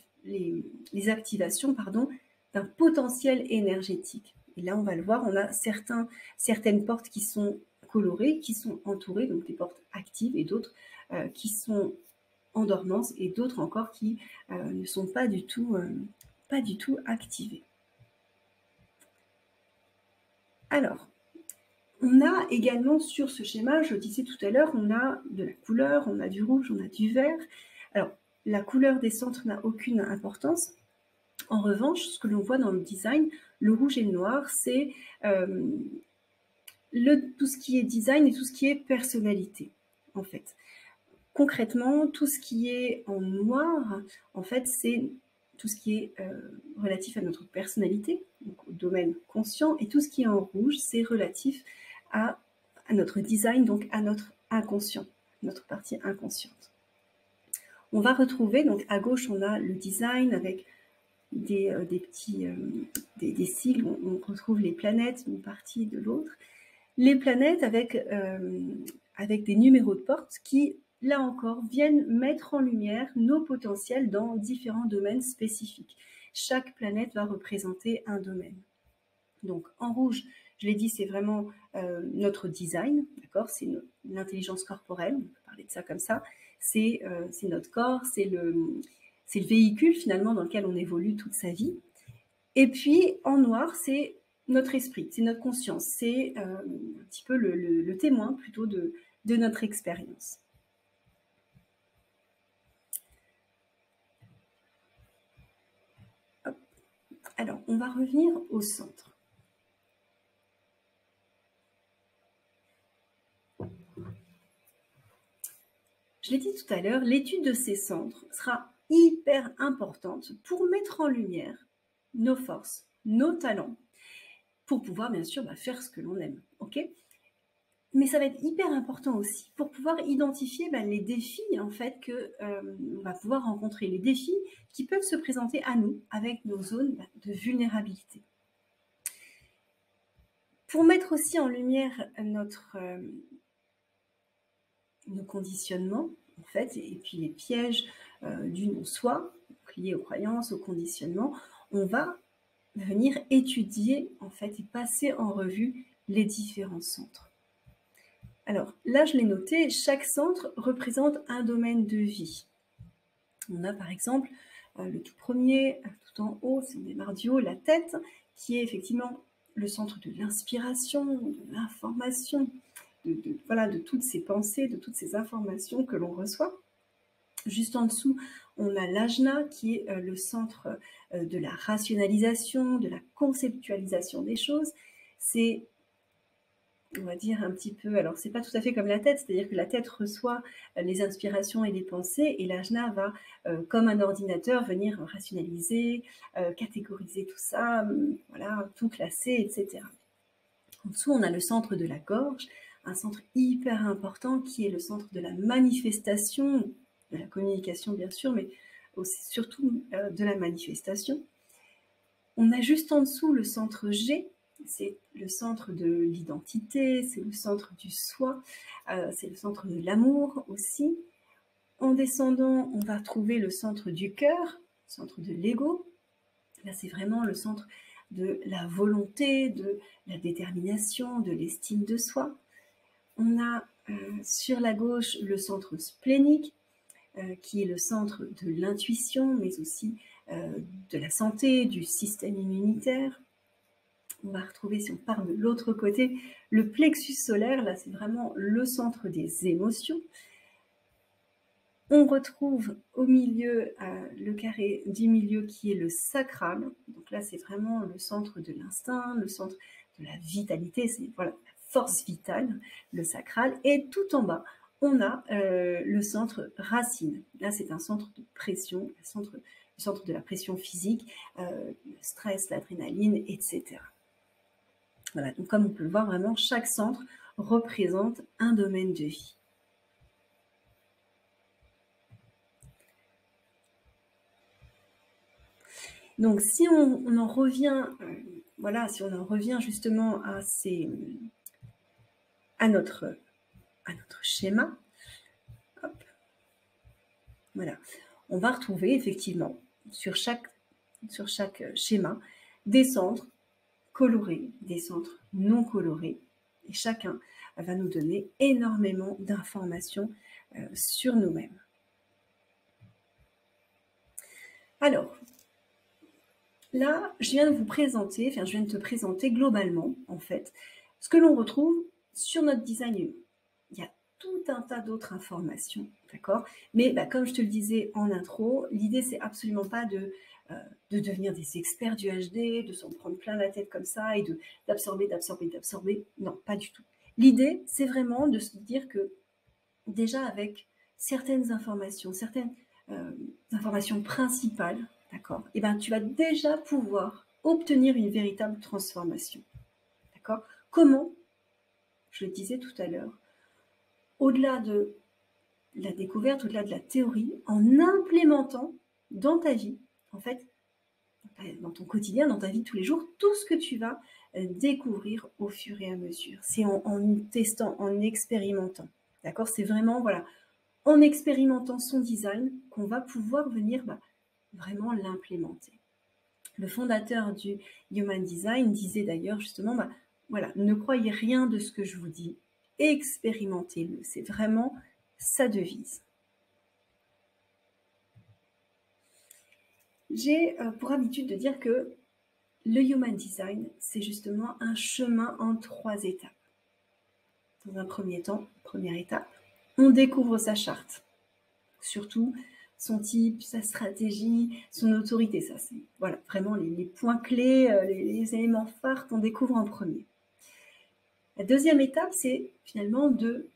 d'un potentiel énergétique. Et là, on va le voir, on a certaines portes qui sont colorées, qui sont entourées, donc des portes actives, et d'autres qui sont en dormance, et d'autres encore qui ne sont pas du tout activées. Alors, on a également sur ce schéma, je le disais tout à l'heure, on a de la couleur, on a du rouge, on a du vert. Alors, la couleur des centres n'a aucune importance. En revanche, ce que l'on voit dans le design, le rouge et le noir, c'est tout ce qui est design et tout ce qui est personnalité, en fait. Concrètement, tout ce qui est en noir, en fait, c'est tout ce qui est relatif à notre personnalité, donc au domaine conscient, et tout ce qui est en rouge, c'est relatif à notre design, donc à notre inconscient, notre partie inconsciente. On va retrouver, donc à gauche, on a le design avec des sigles, on retrouve les planètes, une partie de l'autre. Les planètes avec des numéros de porte qui, là encore, viennent mettre en lumière nos potentiels dans différents domaines spécifiques. Chaque planète va représenter un domaine. Donc en rouge, je l'ai dit, c'est vraiment notre design, d'accord? C'est l'intelligence corporelle, on peut parler de ça comme ça. C'est notre corps, c'est le véhicule finalement dans lequel on évolue toute sa vie. Et puis en noir, c'est notre esprit, c'est notre conscience, c'est un petit peu le témoin plutôt de notre expérience. Hop. Alors, on va revenir au centre. Je l'ai dit tout à l'heure, l'étude de ces centres sera hyper importante pour mettre en lumière nos forces, nos talents, pour pouvoir bien sûr faire ce que l'on aime, ok? Mais ça va être hyper important aussi pour pouvoir identifier les défis en fait que on va pouvoir rencontrer, les défis qui peuvent se présenter à nous avec nos zones de vulnérabilité. Pour mettre aussi en lumière nos conditionnements en fait, et puis les pièges du non-soi liés aux croyances, aux conditionnements, on va venir étudier en fait et passer en revue les différents centres. Alors là, je l'ai noté, chaque centre représente un domaine de vie. On a par exemple le tout premier, tout en haut, si on démarre du haut, la tête, qui est effectivement le centre de l'inspiration, de l'information, de toutes ces pensées, de toutes ces informations que l'on reçoit. Juste en dessous, on a l'ajna qui est le centre de la rationalisation, de la conceptualisation des choses. C'est, on va dire un petit peu, alors c'est pas tout à fait comme la tête, c'est-à-dire que la tête reçoit les inspirations et les pensées, et l'ajna va, comme un ordinateur, venir rationaliser, catégoriser tout ça, voilà, tout classer, etc. En dessous, on a le centre de la gorge, un centre hyper important qui est le centre de la manifestation, de la communication bien sûr, mais aussi surtout de la manifestation. On a juste en dessous le centre G, c'est le centre de l'identité, c'est le centre du soi, c'est le centre de l'amour aussi. En descendant, on va trouver le centre du cœur, le centre de l'ego. Là, c'est vraiment le centre de la volonté, de la détermination, de l'estime de soi. On a sur la gauche le centre splénique, qui est le centre de l'intuition, mais aussi de la santé, du système immunitaire. On va retrouver, si on part de l'autre côté, le plexus solaire. Là, c'est vraiment le centre des émotions. On retrouve au milieu le carré du milieu qui est le sacral. Donc là, c'est vraiment le centre de l'instinct, le centre de la vitalité, c'est voilà, la force vitale, le sacral, et tout en bas, on a le centre racine. Là, c'est un centre de pression, le centre de la pression physique, le stress, l'adrénaline, etc. Voilà, donc comme on peut le voir, vraiment, chaque centre représente un domaine de vie. Donc, si on en revient, voilà, si on en revient justement à notre schéma, hop, voilà, on va retrouver effectivement sur chaque schéma des centres colorés, des centres non colorés, et chacun va nous donner énormément d'informations sur nous-mêmes. Alors, là, je viens de vous présenter, enfin, je viens de te présenter globalement, en fait, ce que l'on retrouve sur notre design humain. Il y a tout un tas d'autres informations, d'accord? Mais comme je te le disais en intro, l'idée, c'est absolument pas de devenir des experts du HD, de s'en prendre plein la tête comme ça et d'absorber. Non, pas du tout. L'idée, c'est vraiment de se dire que déjà avec certaines informations principales, d'accord, et tu vas déjà pouvoir obtenir une véritable transformation. D'accord? Comment? Je le disais tout à l'heure, au-delà de la découverte, au-delà de la théorie, en implémentant dans ta vie, en fait, dans ton quotidien, dans ta vie de tous les jours, tout ce que tu vas découvrir au fur et à mesure. C'est en testant, en expérimentant. D'accord? C'est vraiment, voilà, en expérimentant son design qu'on va pouvoir venir vraiment l'implémenter. Le fondateur du Human Design disait d'ailleurs justement, voilà, ne croyez rien de ce que je vous dis, expérimentez-le. C'est vraiment sa devise. J'ai pour habitude de dire que le Human Design, c'est justement un chemin en 3 étapes. Dans un premier temps, première étape, on découvre sa charte. Surtout son type, sa stratégie, son autorité. Ça, c'est voilà, vraiment les points clés, les éléments phares qu'on découvre en premier. La deuxième étape, c'est finalement de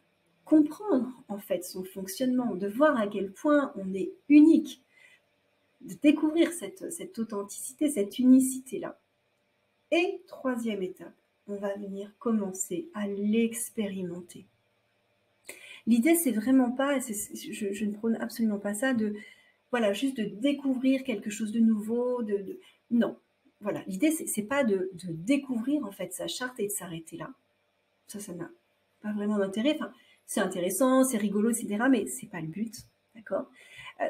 comprendre en fait son fonctionnement, de voir à quel point on est unique, de découvrir cette authenticité, cette unicité-là. Et troisième étape, on va venir commencer à l'expérimenter. L'idée, c'est vraiment pas, je ne prône absolument pas ça, voilà, juste de découvrir quelque chose de nouveau, non. Voilà, l'idée, c'est pas de découvrir en fait sa charte et de s'arrêter là. Ça n'a pas vraiment d'intérêt. Enfin, c'est intéressant, c'est rigolo, etc., mais c'est pas le but, d'accord?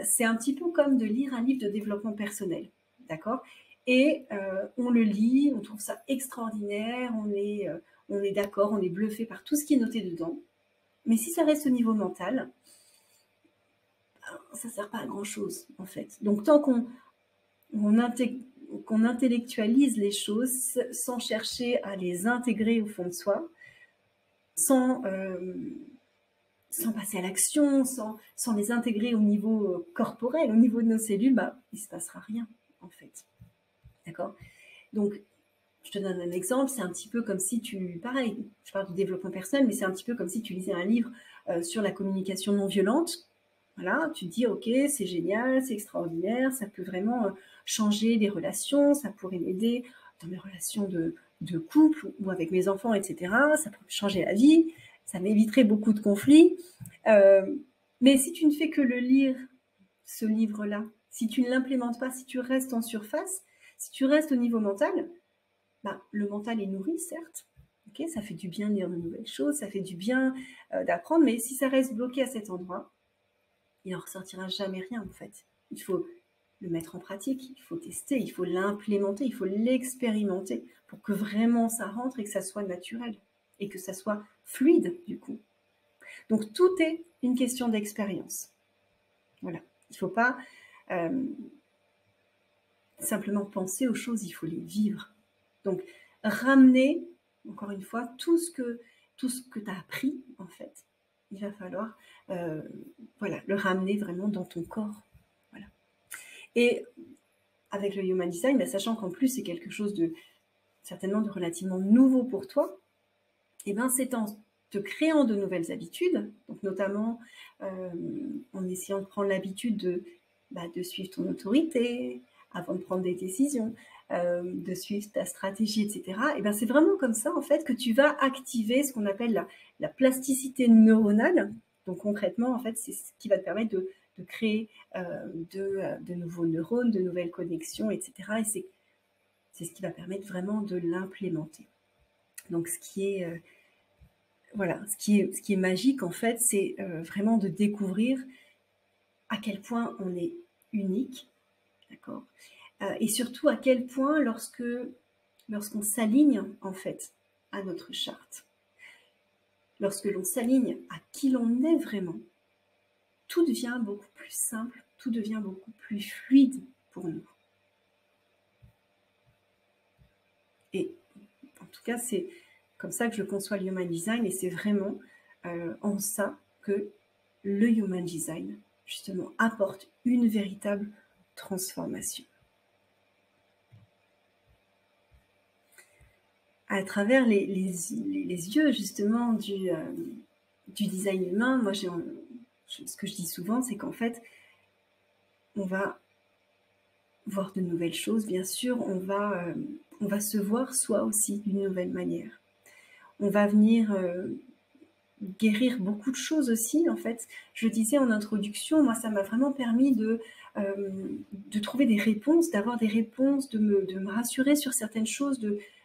C'est un petit peu comme de lire un livre de développement personnel, d'accord? Et on le lit, on trouve ça extraordinaire, on est d'accord, on est bluffé par tout ce qui est noté dedans. Mais si ça reste au niveau mental, ça ne sert pas à grand-chose, en fait. Donc, tant qu'on intellectualise les choses sans chercher à les intégrer au fond de soi, sans passer à l'action, sans les intégrer au niveau corporel, au niveau de nos cellules, il ne se passera rien, en fait. D'accord? Donc, je te donne un exemple, c'est un petit peu comme si pareil, je parle de développement personnel, mais c'est un petit peu comme si tu lisais un livre sur la communication non violente. Voilà, tu te dis, ok, c'est génial, c'est extraordinaire, ça peut vraiment changer les relations, ça pourrait m'aider dans mes relations de couple ou avec mes enfants, etc. Ça pourrait changer la vie, ça m'éviterait beaucoup de conflits. Mais si tu ne fais que le lire, ce livre-là, si tu ne l'implémentes pas, si tu restes en surface, si tu restes au niveau mental, le mental est nourri, certes. Okay, ça fait du bien de lire de nouvelles choses, ça fait du bien d'apprendre, mais si ça reste bloqué à cet endroit, il n'en ressortira jamais rien, en fait. Il faut le mettre en pratique, il faut tester, il faut l'implémenter, il faut l'expérimenter pour que vraiment ça rentre et que ça soit naturel et que ça soit fluide, du coup. Donc, tout est une question d'expérience. Voilà. Il ne faut pas simplement penser aux choses, il faut les vivre. Donc, ramener, encore une fois, tout ce que tu as appris, en fait, il va falloir le ramener vraiment dans ton corps. Voilà. Et avec le Human Design, sachant qu'en plus, c'est quelque chose certainement de relativement nouveau pour toi, Et ben c'est en te créant de nouvelles habitudes, donc notamment en essayant de prendre l'habitude de suivre ton autorité avant de prendre des décisions, de suivre ta stratégie, etc. Et ben c'est vraiment comme ça en fait que tu vas activer ce qu'on appelle la plasticité neuronale. Donc concrètement, en fait, c'est ce qui va te permettre de créer de nouveaux neurones, de nouvelles connexions, etc. Et c'est ce qui va permettre vraiment de l'implémenter. Donc ce qui est voilà, ce qui est magique en fait, c'est vraiment de découvrir à quel point on est unique, d'accord? Et surtout à quel point lorsqu'on s'aligne en fait à notre charte, lorsque l'on s'aligne à qui l'on est vraiment, tout devient beaucoup plus simple, tout devient beaucoup plus fluide pour nous. Et en tout cas, c'est comme ça que je conçois le Human Design et c'est vraiment en ça que le Human Design, justement, apporte une véritable transformation. À travers les yeux, justement, du design humain, moi, ce que je dis souvent, c'est qu'en fait, on va voir de nouvelles choses, bien sûr, on va se voir soi aussi d'une nouvelle manière. On va venir guérir beaucoup de choses aussi, en fait. Je le disais en introduction, moi, ça m'a vraiment permis de trouver des réponses, d'avoir des réponses, de me rassurer sur certaines choses,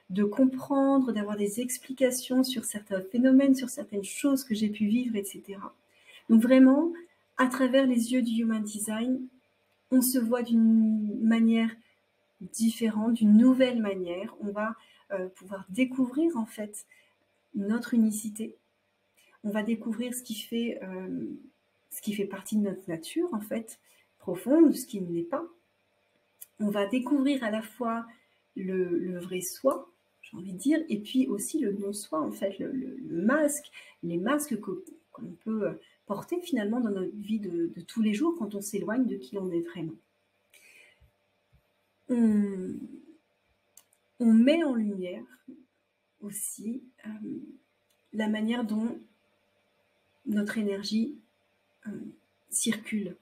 de comprendre, d'avoir des explications sur certains phénomènes, sur certaines choses que j'ai pu vivre, etc. Donc vraiment, à travers les yeux du Human Design, on se voit d'une manière différente, d'une nouvelle manière. On va pouvoir découvrir en fait notre unicité. On va découvrir ce qui fait partie de notre nature en fait, profonde, ce qui ne l'est pas. On va découvrir à la fois le vrai soi, j'ai envie de dire, et puis aussi le non-soi, en fait, le masque, les masques que l'on peut porter finalement dans notre vie de tous les jours quand on s'éloigne de qui on est vraiment. On met en lumière aussi la manière dont notre énergie circule,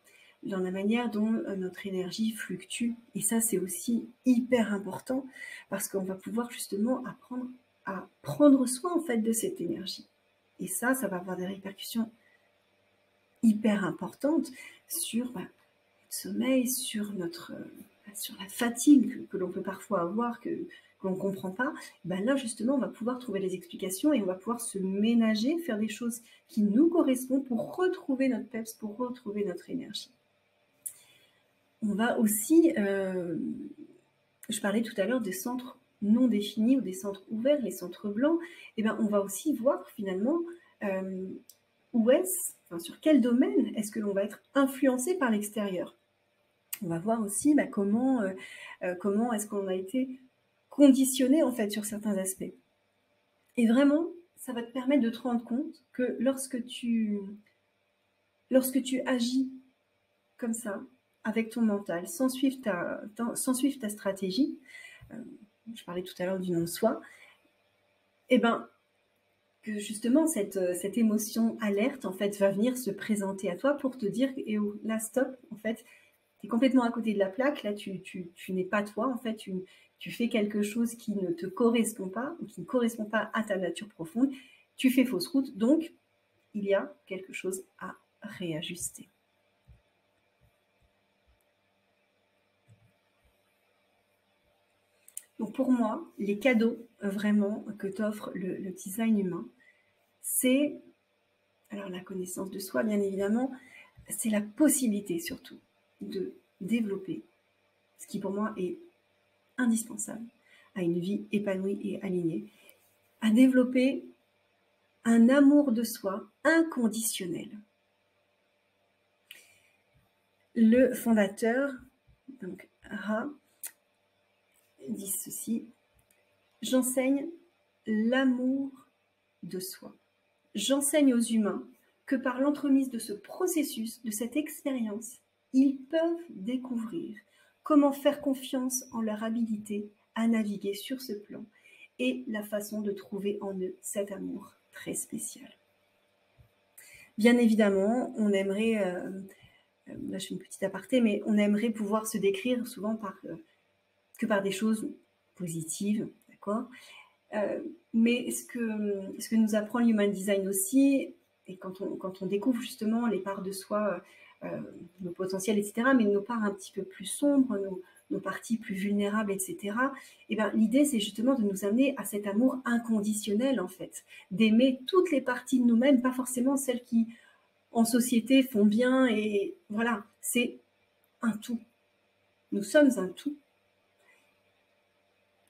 dans la manière dont notre énergie fluctue. Et ça, c'est aussi hyper important parce qu'on va pouvoir justement apprendre à prendre soin en fait de cette énergie. Et ça va avoir des répercussions hyper importantes sur le sommeil, sur la fatigue que l'on peut parfois avoir, que l'on ne comprend pas. Là, justement, on va pouvoir trouver les explications et on va pouvoir se ménager, faire des choses qui nous correspondent pour retrouver notre peps, pour retrouver notre énergie. On va aussi, je parlais tout à l'heure des centres non définis ou des centres ouverts, les centres blancs, on va aussi voir finalement sur quel domaine est-ce que l'on va être influencé par l'extérieur. On va voir aussi comment est-ce qu'on a été conditionné en fait sur certains aspects. Et vraiment, ça va te permettre de te rendre compte que lorsque tu agis comme ça, avec ton mental, sans suivre ta stratégie, je parlais tout à l'heure du non-soi, que justement cette émotion alerte en fait va venir se présenter à toi pour te dire là stop, en fait tu es complètement à côté de la plaque, là tu n'es pas toi, en fait tu fais quelque chose qui ne te correspond pas, ou qui ne correspond pas à ta nature profonde, tu fais fausse route, donc il y a quelque chose à réajuster. Donc pour moi, les cadeaux vraiment que t'offre le design humain, c'est alors la connaissance de soi bien évidemment, c'est la possibilité surtout de développer ce qui pour moi est indispensable à une vie épanouie et alignée, à développer un amour de soi inconditionnel. Le fondateur, donc Ra, dit ceci: j'enseigne l'amour de soi. J'enseigne aux humains que par l'entremise de ce processus, de cette expérience, ils peuvent découvrir comment faire confiance en leur habilité à naviguer sur ce plan et la façon de trouver en eux cet amour très spécial. Bien évidemment, on aimerait, là je fais une petite aparté, mais on aimerait pouvoir se décrire souvent que par des choses positives, d'accord? Mais ce que nous apprend l'Human Design aussi, et quand on découvre justement les parts de soi, nos potentiels, etc., mais nos parts un petit peu plus sombres, nos parties plus vulnérables, etc., et ben, l'idée, c'est justement de nous amener à cet amour inconditionnel, en fait, d'aimer toutes les parties de nous-mêmes, pas forcément celles qui, en société, font bien, et voilà, c'est un tout. Nous sommes un tout.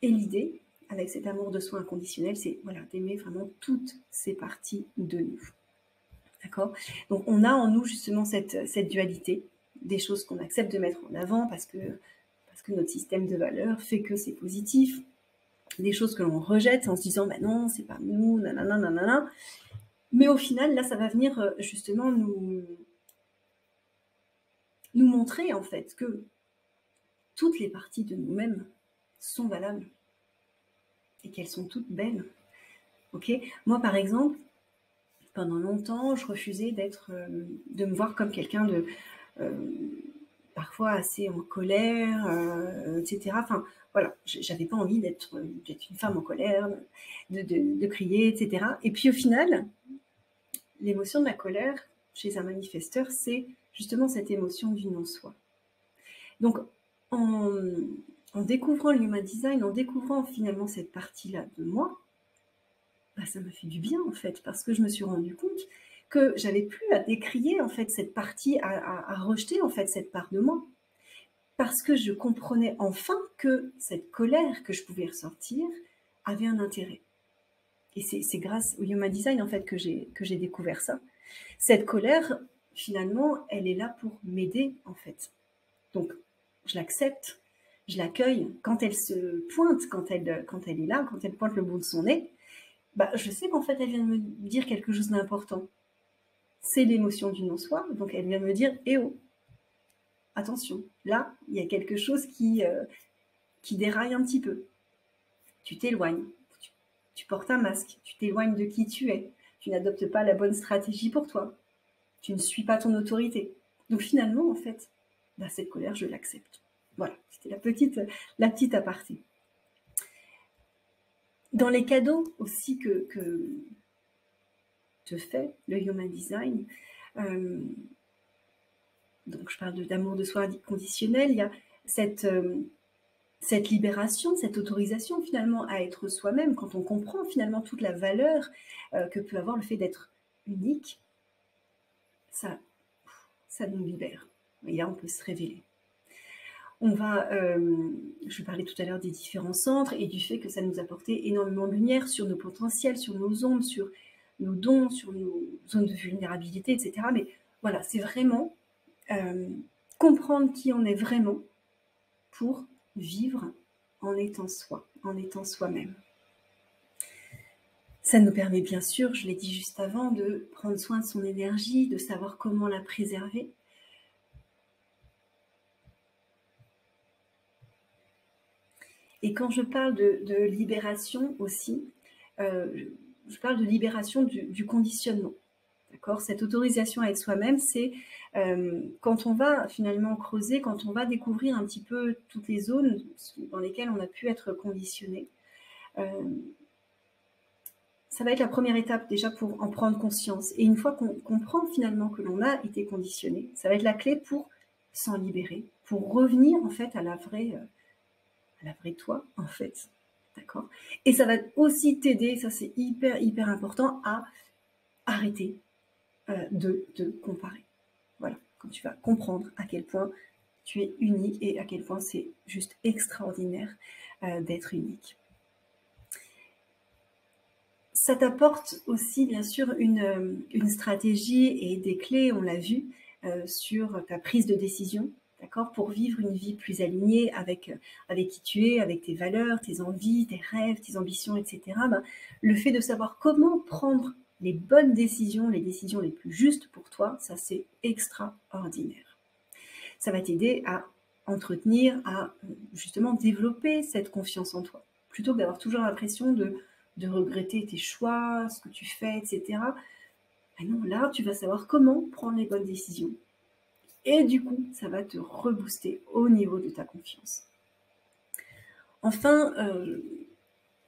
Et l'idée, avec cet amour de soi inconditionnel, c'est voilà, d'aimer vraiment toutes ces parties de nous. D'accord? Donc on a en nous justement cette dualité, des choses qu'on accepte de mettre en avant parce que notre système de valeurs fait que c'est positif, des choses que l'on rejette en se disant bah non, c'est pas nous, nanana, nanana. Mais au final, là, ça va venir justement nous montrer en fait que toutes les parties de nous-mêmes sont valables et qu'elles sont toutes belles. Ok? Moi, par exemple, pendant longtemps, je refusais de me voir comme quelqu'un de parfois assez en colère, etc. Enfin, voilà, j'avais pas envie d'être une femme en colère, de crier, etc. Et puis au final, l'émotion de la colère chez un manifesteur, c'est justement cette émotion du non-soi. Donc, en, en découvrant l'Human Design, en découvrant finalement cette partie-là de moi, bah, ça m'a fait du bien en fait, parce que je me suis rendu compte que j'avais plus à décrier en fait cette partie, à rejeter en fait cette part de moi, parce que je comprenais enfin que cette colère que je pouvais ressentir avait un intérêt. Et c'est grâce au Human Design en fait que j'ai découvert ça. Cette colère, finalement, elle est là pour m'aider en fait. Donc, je l'accepte, je l'accueille. Quand elle se pointe, quand elle est là, quand elle pointe le bout de son nez, bah, je sais qu'en fait, elle vient de me dire quelque chose d'important. C'est l'émotion du non-soi, donc elle vient de me dire « Eh oh, attention, là, il y a quelque chose qui déraille un petit peu. Tu t'éloignes, tu portes un masque, tu t'éloignes de qui tu es, tu n'adoptes pas la bonne stratégie pour toi, tu ne suis pas ton autorité. » Donc finalement, en fait, bah, cette colère, je l'accepte. Voilà, c'était la petite aparté. Dans les cadeaux aussi que te fait le Human Design, donc je parle d'amour de soi conditionnel, il y a cette libération, cette autorisation finalement à être soi-même, quand on comprend finalement toute la valeur que peut avoir le fait d'être unique, ça nous libère. Et là, on peut se révéler. Je parlais tout à l'heure des différents centres et du fait que ça nous apportait énormément de lumière sur nos potentiels, sur nos ombres, sur nos dons, sur nos zones de vulnérabilité, etc. Mais voilà, c'est vraiment comprendre qui on est vraiment pour vivre en étant soi, en étant soi-même. Ça nous permet bien sûr, je l'ai dit juste avant, de prendre soin de son énergie, de savoir comment la préserver. Et quand je parle de libération aussi, je parle de libération du conditionnement. D'accord ? Cette autorisation à être soi-même, c'est quand on va finalement creuser, quand on va découvrir un petit peu toutes les zones dans lesquelles on a pu être conditionné. Ça va être la première étape déjà pour en prendre conscience. Et une fois qu'on comprend finalement que l'on a été conditionné, ça va être la clé pour s'en libérer, pour revenir en fait à la vraie toi en fait. D'accord ? Et ça va aussi t'aider, ça c'est hyper hyper important, à arrêter de te comparer. Voilà, quand tu vas comprendre à quel point tu es unique et à quel point c'est juste extraordinaire d'être unique. Ça t'apporte aussi, bien sûr, une stratégie et des clés, on l'a vu, sur ta prise de décision, d'accord, pour vivre une vie plus alignée avec qui tu es, avec tes valeurs, tes envies, tes rêves, tes ambitions, etc. Ben, le fait de savoir comment prendre les bonnes décisions, les décisions les plus justes pour toi, ça c'est extraordinaire. Ça va t'aider à entretenir, à justement développer cette confiance en toi. plutôt que d'avoir toujours l'impression de regretter tes choix, ce que tu fais, etc. Ben non, là, tu vas savoir comment prendre les bonnes décisions. Et du coup, ça va te rebooster au niveau de ta confiance. Enfin,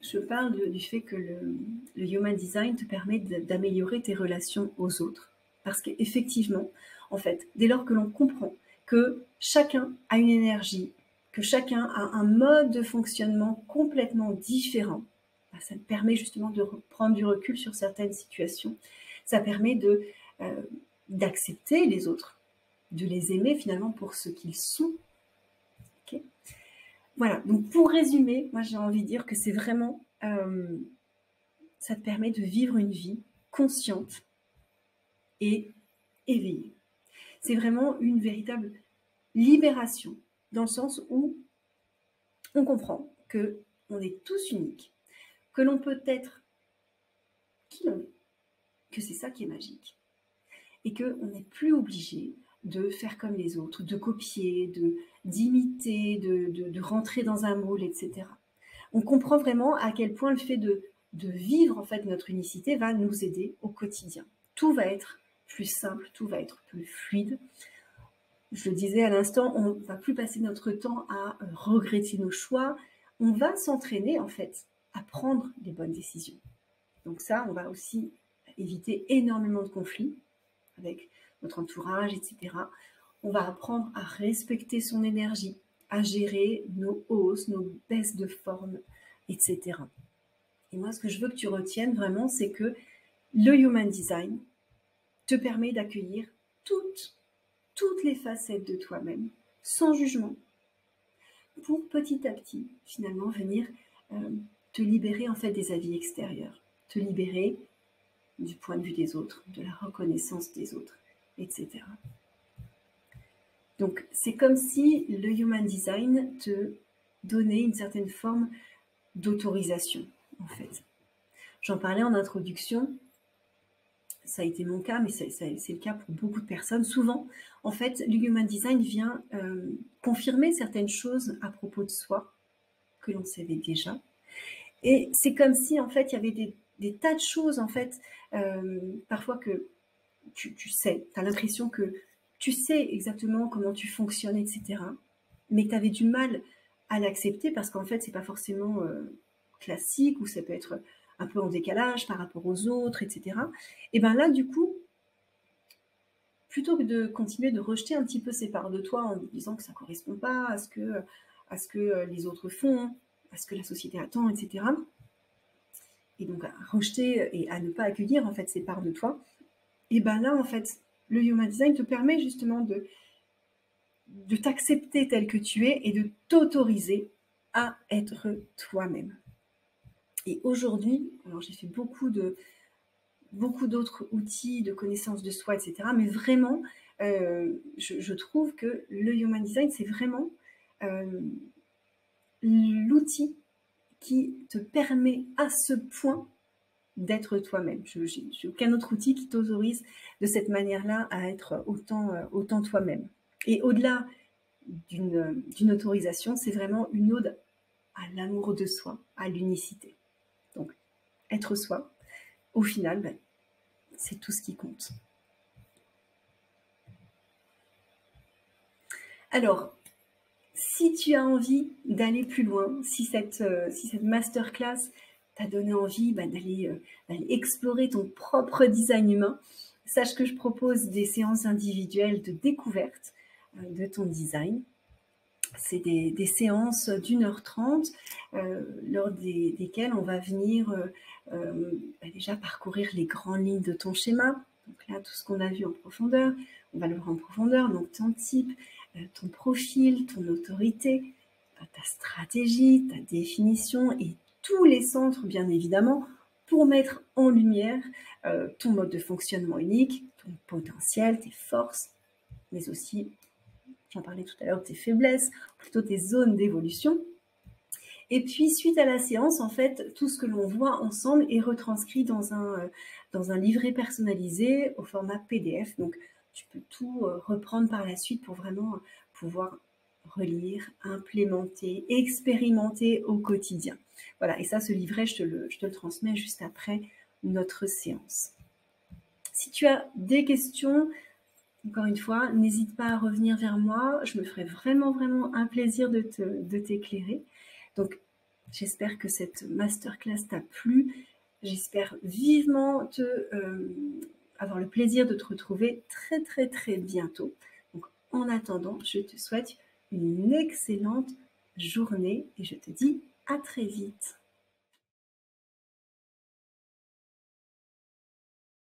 je parle du fait que le Human Design te permet d'améliorer tes relations aux autres. Parce qu'effectivement, en fait, dès lors que l'on comprend que chacun a une énergie, que chacun a un mode de fonctionnement complètement différent, ben, ça te permet justement de prendre du recul sur certaines situations. Ça permet d'accepter les autres, de les aimer finalement pour ce qu'ils sont. Okay. Voilà, donc pour résumer, moi j'ai envie de dire que c'est vraiment, ça te permet de vivre une vie consciente et éveillée. C'est vraiment une véritable libération, dans le sens où on comprend qu'on est tous uniques, que l'on peut être qui l'on est, que c'est ça qui est magique, et qu'on n'est plus obligé de faire comme les autres, de copier, d'imiter, de rentrer dans un moule, etc. On comprend vraiment à quel point le fait de vivre en fait notre unicité va nous aider au quotidien. Tout va être plus simple, tout va être plus fluide. Je le disais à l'instant, on ne va plus passer notre temps à regretter nos choix. On va s'entraîner en fait à prendre les bonnes décisions. Donc ça, on va aussi éviter énormément de conflits avec notre entourage, etc. On va apprendre à respecter son énergie, à gérer nos hausses, nos baisses de forme, etc. Et moi, ce que je veux que tu retiennes vraiment, c'est que le Human Design te permet d'accueillir toutes les facettes de toi-même, sans jugement, pour petit à petit, finalement, venir te libérer en fait des avis extérieurs, te libérer du point de vue des autres, de la reconnaissance des autres, etc. Donc, c'est comme si le Human Design te donnait une certaine forme d'autorisation, en fait. J'en parlais en introduction, ça a été mon cas, mais c'est le cas pour beaucoup de personnes. Souvent, en fait, le Human Design vient confirmer certaines choses à propos de soi que l'on savait déjà. Et c'est comme si, en fait, il y avait des tas de choses, en fait, parfois que tu sais, tu as l'impression que tu sais exactement comment tu fonctionnes, etc. Mais tu avais du mal à l'accepter parce qu'en fait, c'est pas forcément classique ou ça peut être un peu en décalage par rapport aux autres, etc. Et bien là, du coup, plutôt que de continuer de rejeter un petit peu ces parts de toi en disant que ça ne correspond pas à ce que les autres font, à ce que la société attend, etc. Et donc à rejeter et à ne pas accueillir en fait ces parts de toi, et bien là, en fait, le Human Design te permet justement de t'accepter tel que tu es et de t'autoriser à être toi-même. Et aujourd'hui, alors j'ai fait beaucoup d'autres outils de connaissance de soi, etc. Mais vraiment, je trouve que le Human Design, c'est vraiment l'outil qui te permet à ce point d'être toi-même. Je n'ai aucun autre outil qui t'autorise de cette manière-là à être autant toi-même. Et au-delà d'une autorisation, c'est vraiment une ode à l'amour de soi, à l'unicité. Donc, être soi, au final, ben, c'est tout ce qui compte. Alors, si tu as envie d'aller plus loin, si cette masterclass t'a donné envie d'aller explorer ton propre design humain, sache que je propose des séances individuelles de découverte de ton design. C'est des séances d'1h30 lors desquelles on va venir déjà parcourir les grandes lignes de ton schéma. Donc là, tout ce qu'on a vu en profondeur, on va le voir en profondeur, donc ton type, ton profil, ton autorité, ta stratégie, ta définition et tous les centres, bien évidemment, pour mettre en lumière ton mode de fonctionnement unique, ton potentiel, tes forces, mais aussi, j'en parlais tout à l'heure, tes faiblesses, plutôt tes zones d'évolution. Et puis, suite à la séance, en fait, tout ce que l'on voit ensemble est retranscrit dans un livret personnalisé au format PDF. Donc, tu peux tout reprendre par la suite pour vraiment pouvoir relire, implémenter, expérimenter au quotidien. Voilà, et ça, ce livret, je te le transmets juste après notre séance. Si tu as des questions, encore une fois, n'hésite pas à revenir vers moi. Je me ferai vraiment, vraiment un plaisir de t'éclairer. Donc, j'espère que cette masterclass t'a plu. J'espère vivement avoir le plaisir de te retrouver très, très, très bientôt. Donc, en attendant, je te souhaite une excellente journée et je te dis à très vite.